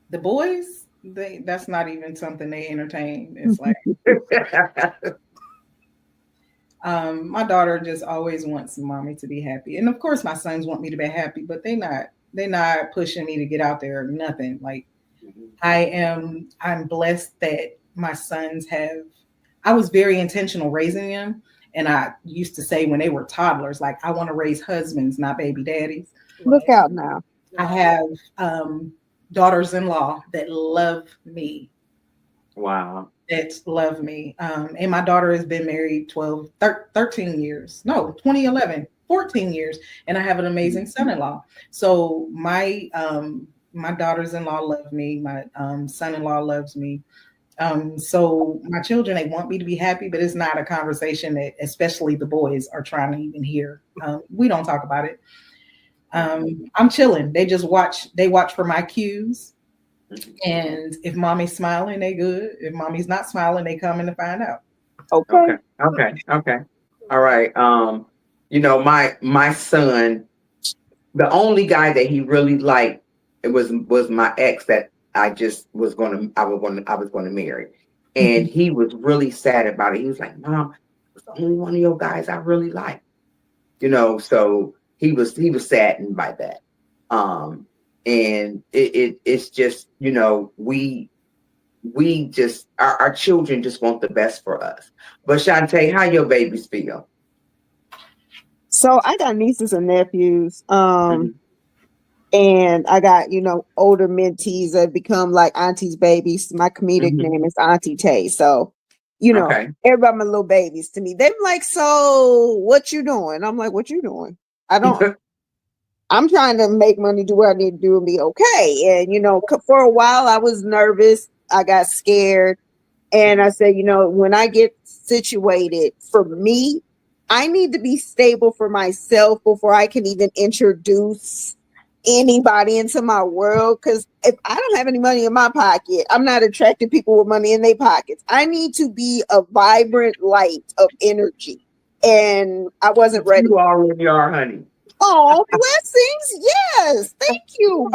[SPEAKER 6] the boys, that's not even something they entertain. It's like my daughter just always wants mommy to be happy. And of course my sons want me to be happy, but they're not pushing me to get out there or nothing. Like I'm blessed that my sons I was very intentional raising them. And I used to say when they were toddlers, like, I want to raise husbands, not baby daddies.
[SPEAKER 4] Look out now.
[SPEAKER 6] I have daughters-in-law that love me.
[SPEAKER 3] Wow.
[SPEAKER 6] That love me. And my daughter has been married 13 years. No, 2011, 14 years. And I have an amazing son-in-law. So my daughters-in-law love me. My son-in-law loves me. So my children, they want me to be happy, but it's not a conversation that especially the boys are trying to even hear. We don't talk about it. I'm chilling. They just watch for my cues. And if mommy's smiling, they good. If mommy's not smiling, they come in to find out.
[SPEAKER 3] Okay. All right. My son, the only guy that he really liked, it was my ex that I was going to marry. And he was really sad about it. He was like, Mom, it's the only one of your guys I really like. So he was saddened by that. And it's just, we just, our children just want the best for us. But Shantae, how your babies feel?
[SPEAKER 4] So I got nieces and nephews. And I got, older mentees that become like auntie's babies. My comedic name is Auntie Tay. So, everybody my little babies to me. They're like, so what you doing? I'm like, what you doing? I'm trying to make money, do what I need to do and be okay. And, for a while I was nervous. I got scared. And I said, when I get situated, for me, I need to be stable for myself before I can even introduce anybody into my world. Because if I don't have any money in my pocket, I'm not attracting people with money in their pockets. I need to be a vibrant light of energy. And I wasn't ready.
[SPEAKER 3] You already are, honey.
[SPEAKER 4] Oh, blessings. Yes. Thank you.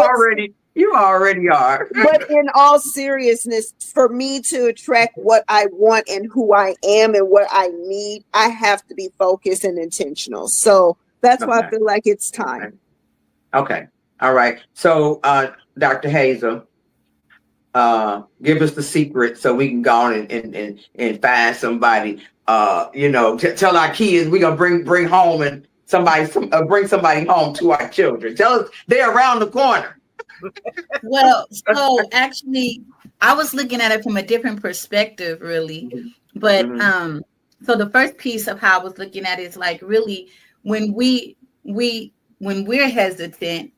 [SPEAKER 3] You already are.
[SPEAKER 4] But in all seriousness, for me to attract what I want and who I am and what I need, I have to be focused and intentional. So that's why I feel like it's time.
[SPEAKER 3] Okay. All right. So, Dr. Hazel, give us the secret so we can go on and find somebody. Tell our kids we're gonna bring home and bring somebody home to our children. Tell us they're around the corner.
[SPEAKER 1] Well, so actually, I was looking at it from a different perspective, really. But so the first piece of how I was looking at it is like really when we're hesitant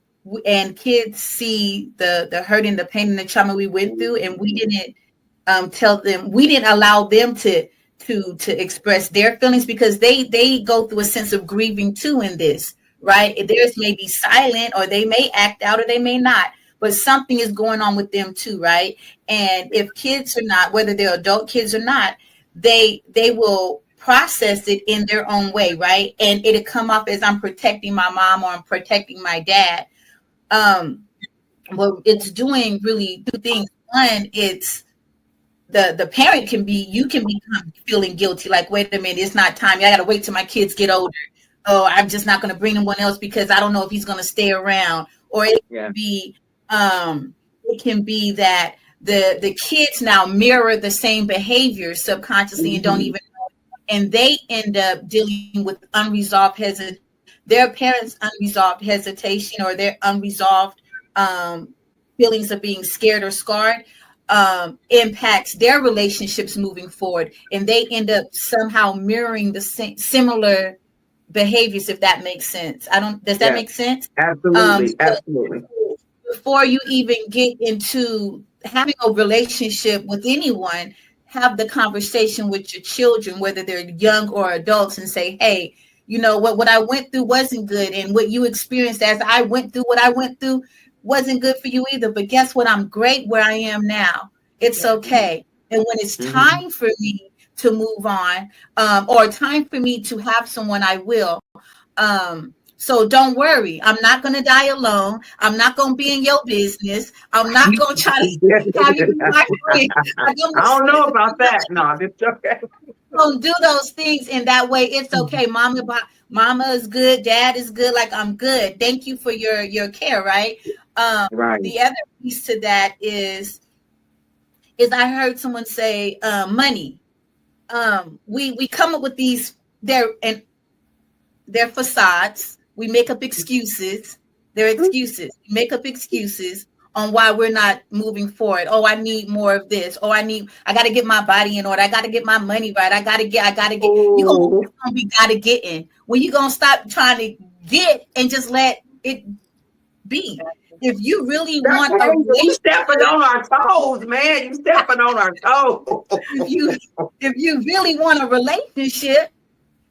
[SPEAKER 1] and kids see the hurt and the pain and the trauma we went through, and we didn't tell them, we didn't allow them to express their feelings because they go through a sense of grieving too in this, right? Theirs may be silent or they may act out or they may not, but something is going on with them too, right? And if kids are not, whether they're adult kids or not, they will process it in their own way, right? And it'll come off as I'm protecting my mom or I'm protecting my dad. Well, it's doing really 2 things. One, it's the parent can become feeling guilty, like, wait a minute, it's not time. I got to wait till my kids get older. Oh, I'm just not going to bring anyone else because I don't know if he's going to stay around. Or it can be that the kids now mirror the same behavior subconsciously and don't even know. And they end up dealing with their parents' unresolved hesitation or their unresolved feelings of being scared or scarred. Impacts their relationships moving forward, and they end up somehow mirroring the similar behaviors, if that makes sense. Does that make sense?
[SPEAKER 3] Absolutely.
[SPEAKER 1] So
[SPEAKER 3] Absolutely.
[SPEAKER 1] before you even get into having a relationship with anyone, have the conversation with your children, whether they're young or adults, and say, hey, you know what I went through wasn't good, and what you experienced as I went through what I went through wasn't good for you either. But guess what? I'm great where I am now. It's okay. And when it's time for me to move on, or time for me to have someone, I will. So don't worry. I'm not going to die alone. I'm not going to be in your business. I'm not going to try to have you be my friend.
[SPEAKER 3] I don't know about that. No, it's okay.
[SPEAKER 1] Don't do those things in that way. It's okay. Mama is good. Dad is good. Like, I'm good. Thank you for your care. Right.
[SPEAKER 3] Right.
[SPEAKER 1] The other piece to that is I heard someone say, money. We come up with these, they're facades. We make up excuses. They're excuses. We make up excuses on why we're not moving forward. Oh, I need more of this. Oh, I got to get my body in order. I got to get my money right. I got to get. You're going to be got to getting. When you going to stop trying to get and just let it be? If you really want a relationship,
[SPEAKER 3] you stepping on our toes, man. You stepping on our toes.
[SPEAKER 1] If you really want a relationship,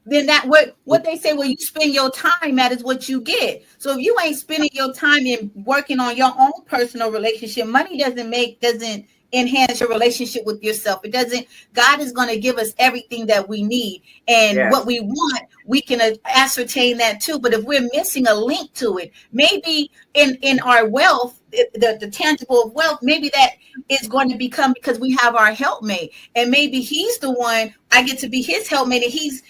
[SPEAKER 1] then that what they say, where you spend your time at is what you get. So if you ain't spending your time in working on your own personal relationship, money doesn't enhance your relationship with yourself. It doesn't. God is going to give us everything that we need, and what we want, we can ascertain that too. But if we're missing a link to it, maybe in our wealth, the tangible of wealth, maybe that is going to become because we have our helpmate, and maybe he's the one. I get to be his helpmate, and he's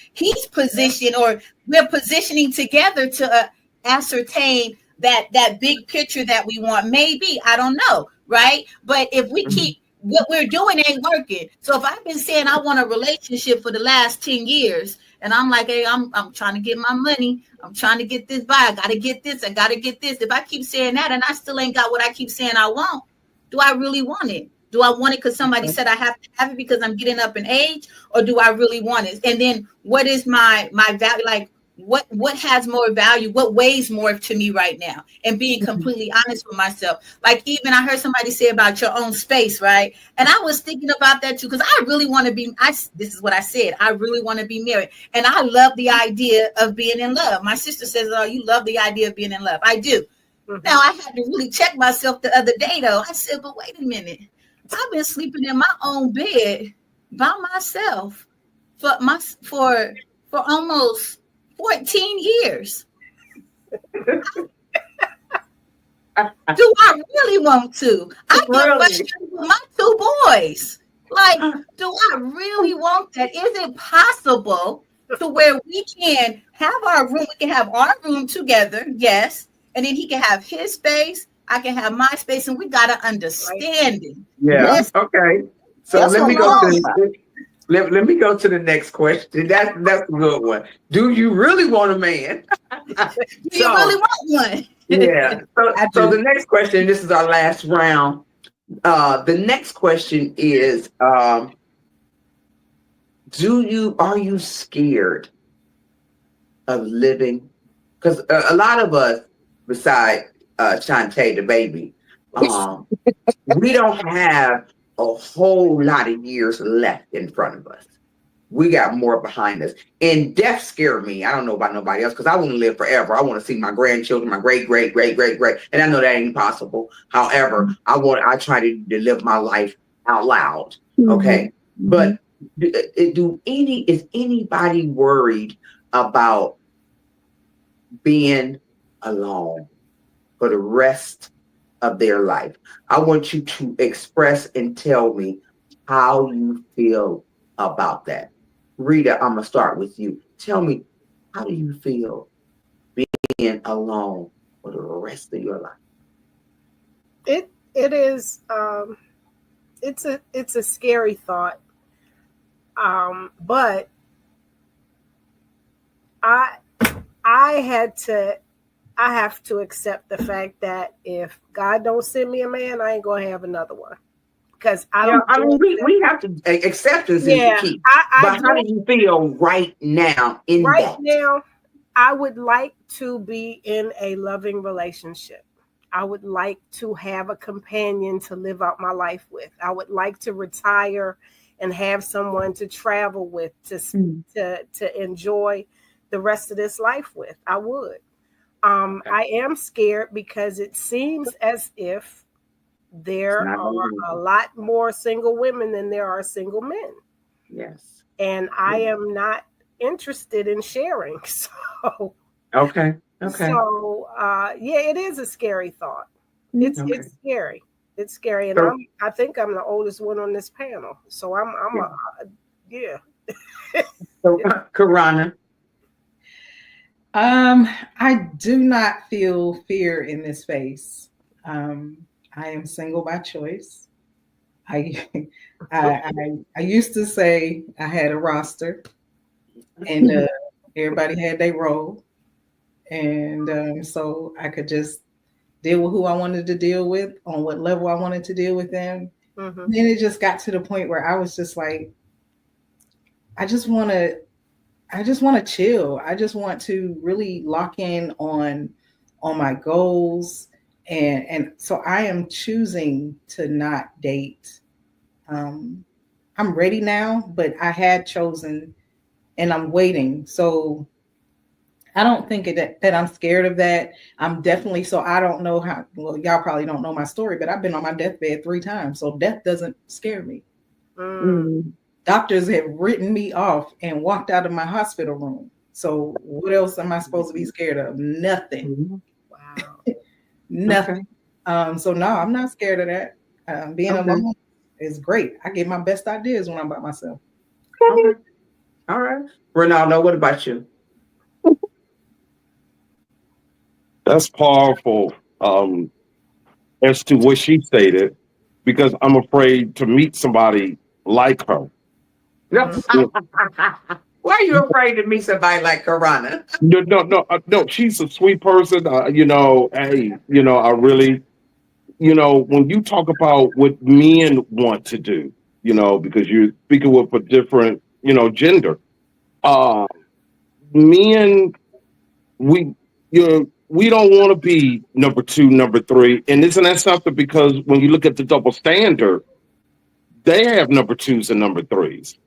[SPEAKER 1] positioned, or we're positioning together to ascertain that big picture that we want. Maybe, I don't know, right? But if we keep what we're doing ain't working. So if I've been saying I want a relationship for the last 10 years, and I'm like, hey, I'm trying to get my money, I'm trying to get this by, I gotta get this, I gotta get this. If I keep saying that and I still ain't got what I keep saying I want, do I really want it? Do I want it because somebody said I have to have it because I'm getting up in age, or do I really want it? And then what is my value? Like, what has more value? What weighs more to me right now? And being completely honest with myself. Like, even I heard somebody say about your own space, right? And I was thinking about that too, because I really want to be, this is what I said, I really want to be married. And I love the idea of being in love. My sister says, oh, you love the idea of being in love. I do. Now, I had to really check myself the other day, though. I said, but wait a minute. I've been sleeping in my own bed by myself for almost 14 years. Do I really want to? I get frustrated with my 2 boys. Like, do I really want that? Is it possible to where we can have our room? We can have our room together, yes, and then he can have his space. I can have my space, and we got to understand it.
[SPEAKER 3] Yeah. Okay. So let me go to the next question. That's a good one. Do you really want a man?
[SPEAKER 1] Do you really want one?
[SPEAKER 3] Yeah. So the next question, this is our last round. The next question is, are you scared of living? Because a lot of us, besides Shantae, the baby, we don't have a whole lot of years left in front of us. We got more behind us. And death scared me. I don't know about nobody else, because I want to live forever. I want to see my grandchildren, my great. And I know that ain't possible. However, I try to live my life out loud. Okay. But is anybody worried about being alone for the rest of their life? I want you to express and tell me how you feel about that. Rita, I'm going to start with you. Tell me, how do you feel being alone for the rest of your life?
[SPEAKER 7] It is it's a scary thought. But I have to accept the fact that if God don't send me a man, I ain't gonna have another one. Because
[SPEAKER 3] we have to acceptance is the key. But how do you feel right now in that?
[SPEAKER 7] Right now, I would like to be in a loving relationship. I would like to have a companion to live out my life with. I would like to retire and have someone to travel with, to enjoy the rest of this life with. I would. I am scared because it seems as if there are a lot more single women than there are single men.
[SPEAKER 3] Yes.
[SPEAKER 7] And I am not interested in sharing. So
[SPEAKER 3] Okay.
[SPEAKER 7] So yeah, it is a scary thought. It's scary. It's scary, and
[SPEAKER 3] So-
[SPEAKER 7] I think I'm the oldest one on this panel. So I'm yeah.
[SPEAKER 3] So, Karana.
[SPEAKER 6] I do not feel fear in this space. I am single by choice. I used to say I had a roster, and everybody had their role, and so I could just deal with who I wanted to deal with on what level I wanted to deal with them.
[SPEAKER 7] Mm-hmm.
[SPEAKER 6] Then it just got to the point where I was just like, I just want to chill. I just want to really lock in on my goals. And so I am choosing to not date. I'm ready now, but I had chosen and I'm waiting. So I don't think that I'm scared of that. I'm definitely, so I don't know how, well, y'all probably don't know my story, but I've been on my deathbed 3 times. So death doesn't scare me. Doctors have written me off and walked out of my hospital room. So what else am I supposed to be scared of? Nothing.
[SPEAKER 7] Wow.
[SPEAKER 6] Nothing. So no, I'm not scared of that. Being alone is great. I get my best ideas when I'm by myself.
[SPEAKER 3] Okay. All right. Ronaldo, what about you?
[SPEAKER 5] That's powerful as to what she stated, because I'm afraid to meet somebody like her.
[SPEAKER 3] Why are you afraid to meet somebody like Karana?
[SPEAKER 5] No. She's a sweet person. I really, when you talk about what men want to do, because you're speaking with a different, gender. Men, we don't want to be number 2, number 3. And isn't that something? Because when you look at the double standard, they have number 2s and number 3s.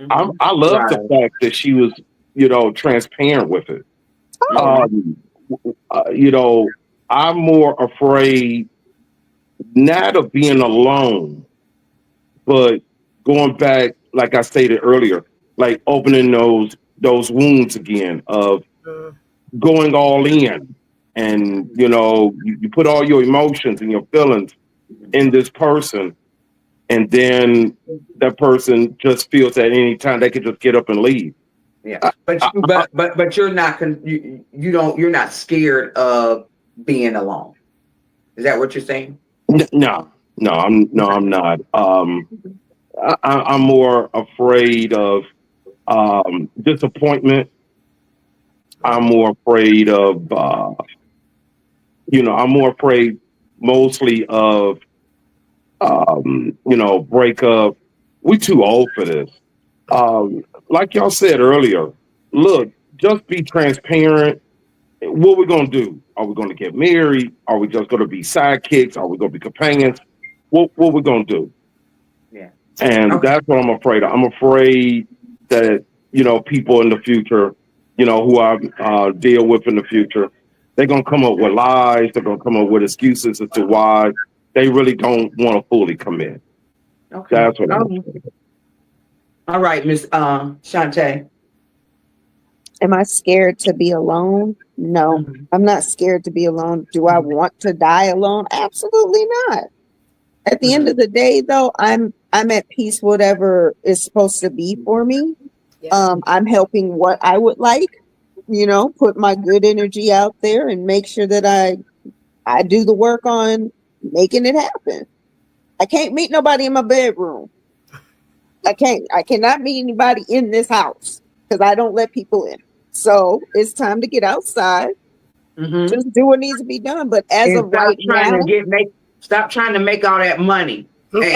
[SPEAKER 5] I love the fact that she was, transparent with it. I'm more afraid not of being alone, but going back, like I stated earlier, like opening those wounds again of going all in. And, you put all your emotions and your feelings in this person, and then that person just feels at any time they could just get up and leave.
[SPEAKER 3] Yeah, but you're not you're not scared of being alone. Is that what you're saying?
[SPEAKER 5] No, I'm not. I'm more afraid of disappointment. I'm more afraid of I'm more afraid mostly of breakup. We too old for this. Like y'all said earlier, look, just be transparent. What we're gonna do? Are we gonna get married? Are we just gonna be sidekicks? Are we gonna be companions? What we're gonna do?
[SPEAKER 3] Yeah.
[SPEAKER 5] And that's what I'm afraid of. I'm afraid that, people in the future, who I deal with in the future, they're gonna come up with lies. They're gonna come up with excuses as to why they really don't want to fully commit.
[SPEAKER 3] Okay.
[SPEAKER 5] That's what I'm afraid of.
[SPEAKER 3] All right, Miss Shantae.
[SPEAKER 4] Am I scared to be alone? No, I'm not scared to be alone. Do I want to die alone? Absolutely not. At the end of the day, though, I'm at peace. Whatever is supposed to be for me, I'm helping what I would like. Put my good energy out there and make sure that I do the work on making it happen. I can't meet nobody in my bedroom. I cannot meet anybody in this house because I don't let people in. So it's time to get outside. Just do what needs to be done. But as of right now,
[SPEAKER 3] stop trying to make all that money.
[SPEAKER 4] Not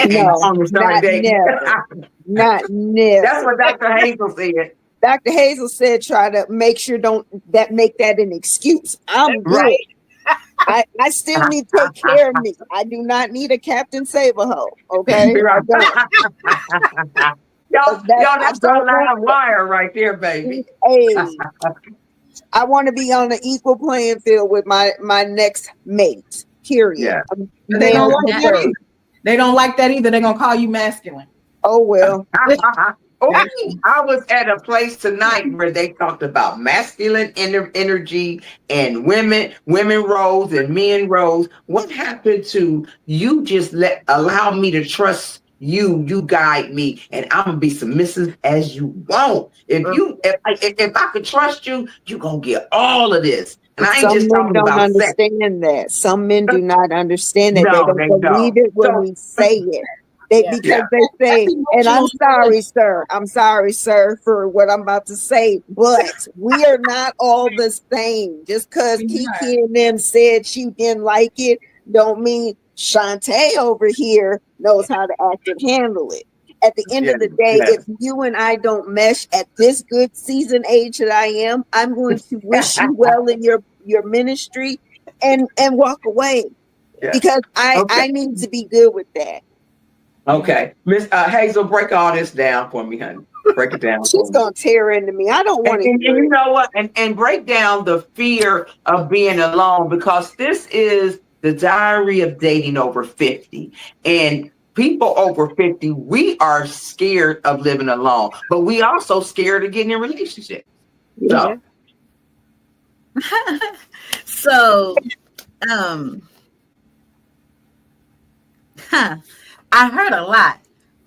[SPEAKER 4] never.
[SPEAKER 3] That's what Dr. Hazel said.
[SPEAKER 4] Dr. Hazel said, try to make sure don't that make that an excuse. I'm good.
[SPEAKER 3] Right.
[SPEAKER 4] I still need to take care of me. I do not need a Captain Save-A-Ho. Okay. I don't.
[SPEAKER 3] Y'all, that's
[SPEAKER 4] I
[SPEAKER 3] our live wire right there, baby.
[SPEAKER 4] Hey, I want to be on an equal playing field with my next mate. Period.
[SPEAKER 3] Yeah.
[SPEAKER 6] They don't
[SPEAKER 4] Male
[SPEAKER 6] like that
[SPEAKER 4] preferred.
[SPEAKER 6] either. They don't like that either. They're gonna call you masculine.
[SPEAKER 4] Oh well.
[SPEAKER 3] I was at a place tonight where they talked about masculine energy and women roles and men roles. What happened to you? Just allow me to trust you. You guide me, and I'm gonna be submissive as you want. If I could trust you, you gonna get all of this. And I ain't
[SPEAKER 4] Some
[SPEAKER 3] just
[SPEAKER 4] men
[SPEAKER 3] talking
[SPEAKER 4] don't
[SPEAKER 3] about sex.
[SPEAKER 4] understand that. Some men do not understand that.
[SPEAKER 3] No,
[SPEAKER 4] they
[SPEAKER 3] they
[SPEAKER 4] don't
[SPEAKER 3] don't.
[SPEAKER 4] believe it when
[SPEAKER 3] So-
[SPEAKER 4] we say it. Because they say, and I'm sorry, sir, for what I'm about to say, but we are not all the same. Just because Kiki and them said she didn't like it, don't mean Shantae over here knows how to act and handle it. At the end of the day, if you and I don't mesh at this good season age that I am, I'm going to wish you well in your ministry and walk away because I need to be good with that.
[SPEAKER 3] Okay, Miss Hazel, break all this down for me, honey. Break it down.
[SPEAKER 4] She's gonna tear into me. I don't want to.
[SPEAKER 3] And you know what? And break down the fear of being alone, because this is the diary of dating over 50. And people over 50, we are scared of living alone, but we also scared of getting in relationships. So,
[SPEAKER 1] So, I heard a lot.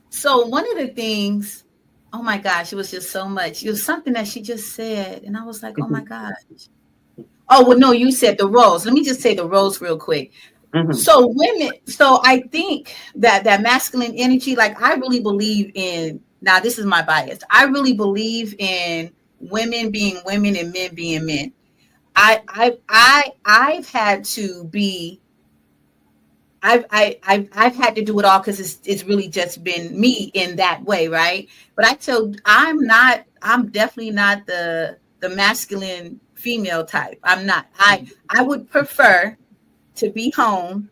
[SPEAKER 1] So one of the things, oh my gosh, it was just so much. It was something that she just said, and I was like, oh my gosh. Oh, well, no, you said the roles. Let me just say the roles real quick. So I think that masculine energy, like I really believe in, now this is my bias, I really believe in women being women and men being men. I've had to be, I've had to do it all because it's really just been me in that way, right? But I'm definitely not the masculine female type. I'm not. I would prefer to be home,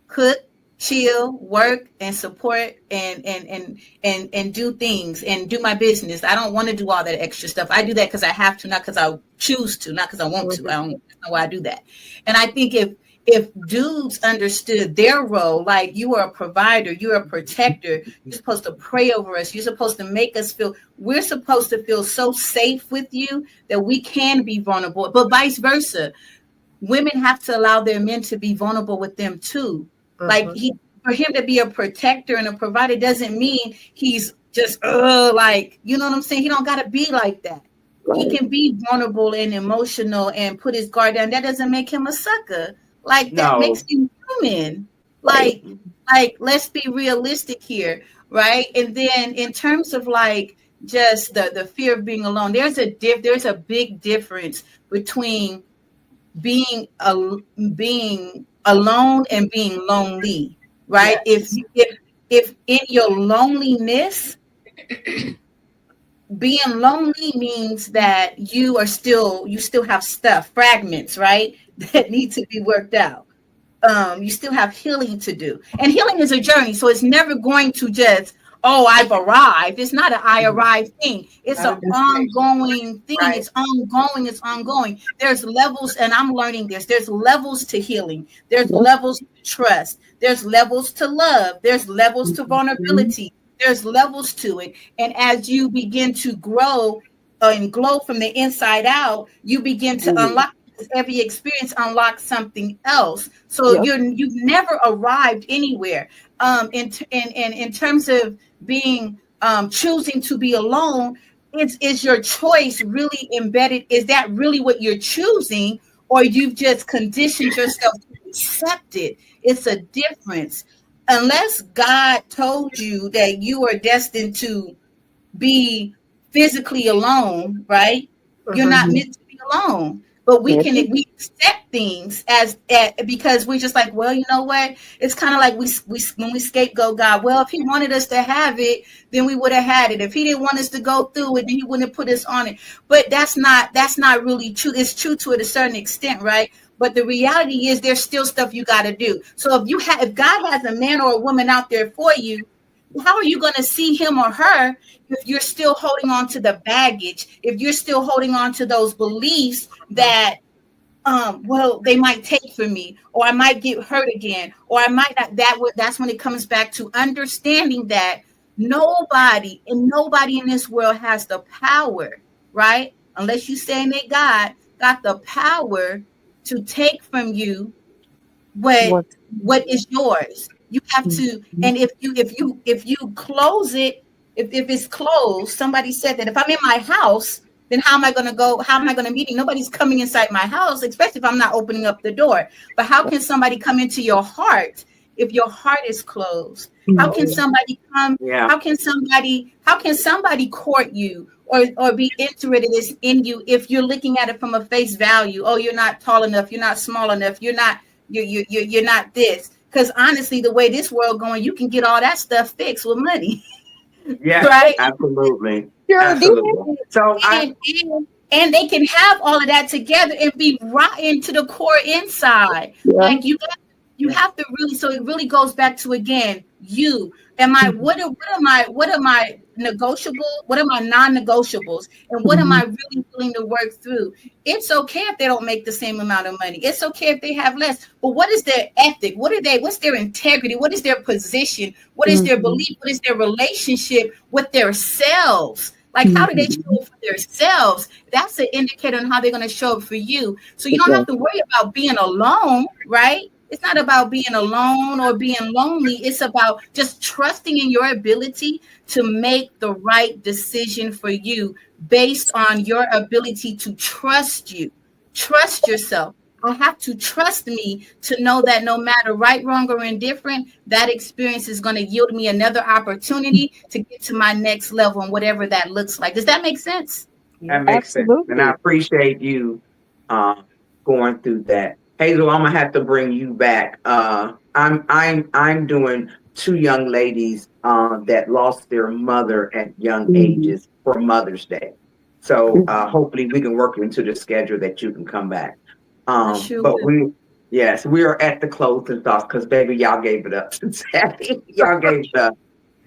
[SPEAKER 1] cook, chill, work, and support and do things and do my business. I don't want to do all that extra stuff. I do that because I have to, not because I choose to, not because I want to. I don't know why I do that. And I think if dudes understood their role, like you are a provider, you're a protector, you're supposed to pray over us, you're supposed to make us feel, we're supposed to feel so safe with you that we can be vulnerable, but vice versa. Women have to allow their men to be vulnerable with them too. Like for him to be a protector and a provider doesn't mean he's just like, you know what I'm saying? He don't got to be like that. Right. He can be vulnerable and emotional and put his guard down. That doesn't make him a sucker. Like that makes him human. Like let's be realistic here, right? And then in terms of like just the fear of being alone, there's a big difference between being alone and being lonely, right? Yes. If in your loneliness, being lonely means that you still have stuff, fragments, right, that need to be worked out. You still have healing to do, and healing is a journey, so it's never going to just, oh, I've arrived. It's not an I arrived thing. It's an ongoing thing. Right. It's ongoing. There's levels, and I'm learning this. There's levels to healing. There's levels to trust. There's levels to love. There's levels to vulnerability. There's levels to it. And as you begin to grow and glow from the inside out, you begin to unlock. Every experience unlocks something else. So you've never arrived anywhere. In terms of being choosing to be alone, is your choice really embedded? Is that really what you're choosing, or you've just conditioned yourself to accept it? It's a difference. Unless God told you that you are destined to be physically alone, right? You're not meant to be alone. but we accept things as because we're just like, well, you know what? It's kind of like we when we scapegoat God. Well, if He wanted us to have it, then we would have had it. If He didn't want us to go through it, then He wouldn't have put us on it. But that's not really true. It's true to a certain extent, right? But the reality is, there's still stuff you got to do. So if God has a man or a woman out there for you, how are you going to see him or her if you're still holding on to the baggage, if you're still holding on to those beliefs that, well, they might take from me, or I might get hurt again, or I might not, that's when it comes back to understanding that nobody in this world has the power, right? Unless you say that God got the power to take from you what is yours. You have to, and if you close it, if it's closed, somebody said that if I'm in my house, then how am I going to go? How am I going to meet? Nobody's coming inside my house, especially if I'm not opening up the door. But how can somebody come into your heart if your heart is closed? How can somebody come? Yeah. How can somebody court you or be interested in you if you're looking at it from a face value? Oh, you're not tall enough. You're not small enough. You're not this. Because honestly, the way this world going, you can get all that stuff fixed with money.
[SPEAKER 3] Yeah,
[SPEAKER 1] right.
[SPEAKER 3] Absolutely. Absolutely. So
[SPEAKER 1] and they can have all of that together and be rotten to the core inside. Yeah. Like you have to really. So it really goes back to, again, you. What are my negotiable? What are my non-negotiables? And what am I really willing to work through? It's okay if they don't make the same amount of money. It's okay if they have less. But what is their ethic? What's their integrity? What is their position? What is their belief? What is their relationship with their selves? Like, how do they show up for themselves? That's an indicator on how they're going to show up for you. So you don't have to worry about being alone, right? It's not about being alone or being lonely. It's about just trusting in your ability to make the right decision for you based on your ability to trust you. Trust yourself. I have to trust me to know that no matter right, wrong, or indifferent, that experience is going to yield me another opportunity to get to my next level and whatever that looks like. Does that make sense?
[SPEAKER 3] That makes sense. And I appreciate you going through that. Hazel, I'm gonna have to bring you back. I'm doing 2 young ladies that lost their mother at young ages for Mother's Day. So hopefully we can work into the schedule that you can come back. But we are at the closing thoughts because baby, y'all gave it up today. Y'all gave it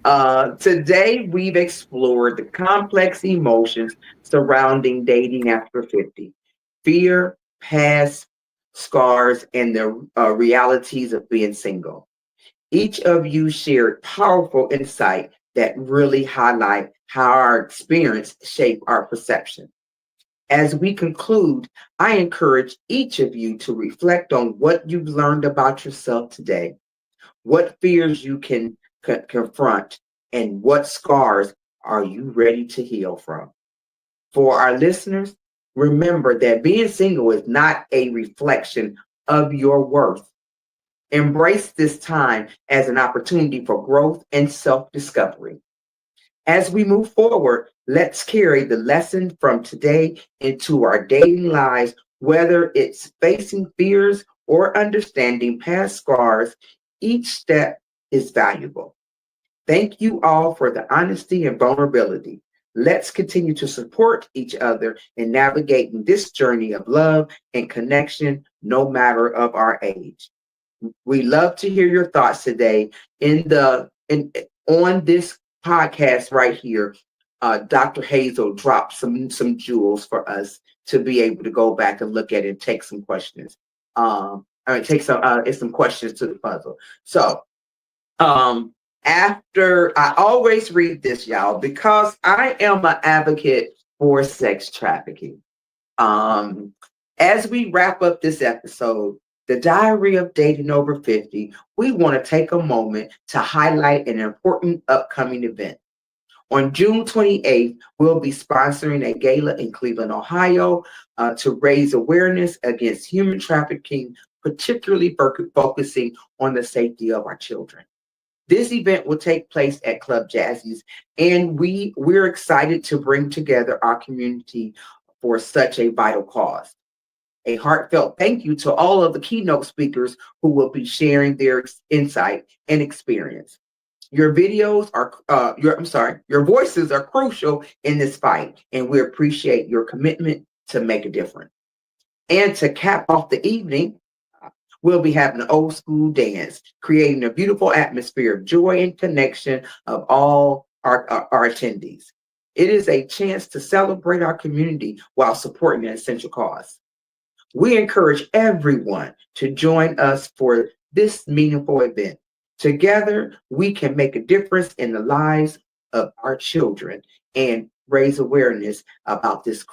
[SPEAKER 3] up. Today we've explored the complex emotions surrounding dating after 50. Fear, past scars, and the realities of being single. Each of you shared powerful insight that really highlight how our experience shape our perception. As we conclude, I encourage each of you to reflect on what you've learned about yourself today, what fears you can confront, and what scars are you ready to heal from. For our listeners, remember that being single is not a reflection of your worth. Embrace this time as an opportunity for growth and self-discovery. As we move forward, let's carry the lesson from today into our dating lives, whether it's facing fears or understanding past scars. Each step is valuable. Thank you all for the honesty and vulnerability. Let's continue to support each other in navigating this journey of love and connection, no matter of our age. We love to hear your thoughts today on this podcast right here. Dr. Hazel dropped some jewels for us to be able to go back and look at and take some questions. Take some questions to the puzzle. So, after I always read this, y'all, because I am an advocate for sex trafficking. As we wrap up this episode, The Diary of Dating Over 50, we want to take a moment to highlight an important upcoming event. On June 28th, we'll be sponsoring a gala in Cleveland, Ohio, to raise awareness against human trafficking, particularly focusing on the safety of our children. This event will take place at Club Jazzy's, and we're excited to bring together our community for such a vital cause. A heartfelt thank you to all of the keynote speakers who will be sharing their insight and experience. Your voices are crucial in this fight, and we appreciate your commitment to make a difference. And to cap off the evening, we'll be having an old school dance, creating a beautiful atmosphere of joy and connection of all our attendees. It is a chance to celebrate our community while supporting an essential cause. We encourage everyone to join us for this meaningful event. Together, we can make a difference in the lives of our children and raise awareness about this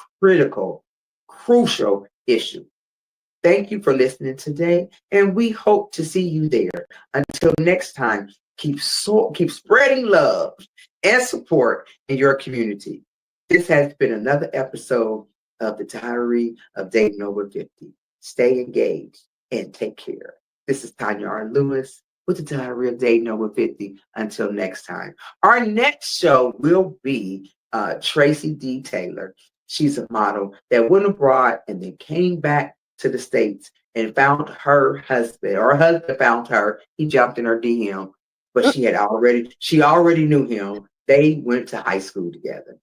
[SPEAKER 3] crucial issue. Thank you for listening today, and we hope to see you there. Until next time, keep spreading love and support in your community. This has been another episode of the Diary of Dating Over 50. Stay engaged and take care. This is Tanya R. Lewis with the Diary of Dating Over 50. Until next time. Our next show will be Tracy D. Taylor. She's a model that went abroad and then came back to the States and found her husband, or her husband found her. He jumped in her DM, but she already knew him. They went to high school together.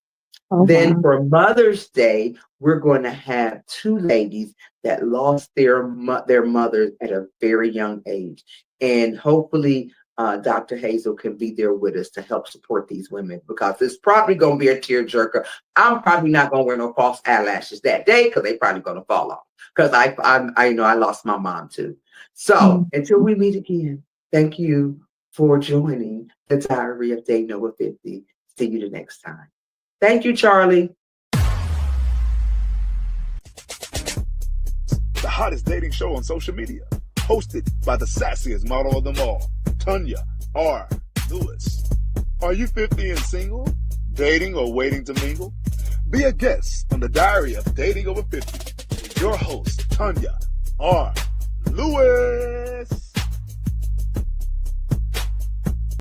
[SPEAKER 3] Then for Mother's Day, we're going to have two ladies that lost their mothers at a very young age. And hopefully Dr. Hazel can be there with us to help support these women, because it's probably going to be a tearjerker. I'm probably not going to wear no false eyelashes that day because they're probably going to fall off, because I know I lost my mom too. So until we meet again, thank you for joining the Diary of Dating Over 50. See you the next time. Thank you, Charlie.
[SPEAKER 2] The hottest dating show on social media, hosted by the sassiest model of them all, Tanya R. Lewis. Are you 50 and single, dating or waiting to mingle? Be a guest on the Diary of Dating Over 50 with your host, Tanya R. Lewis.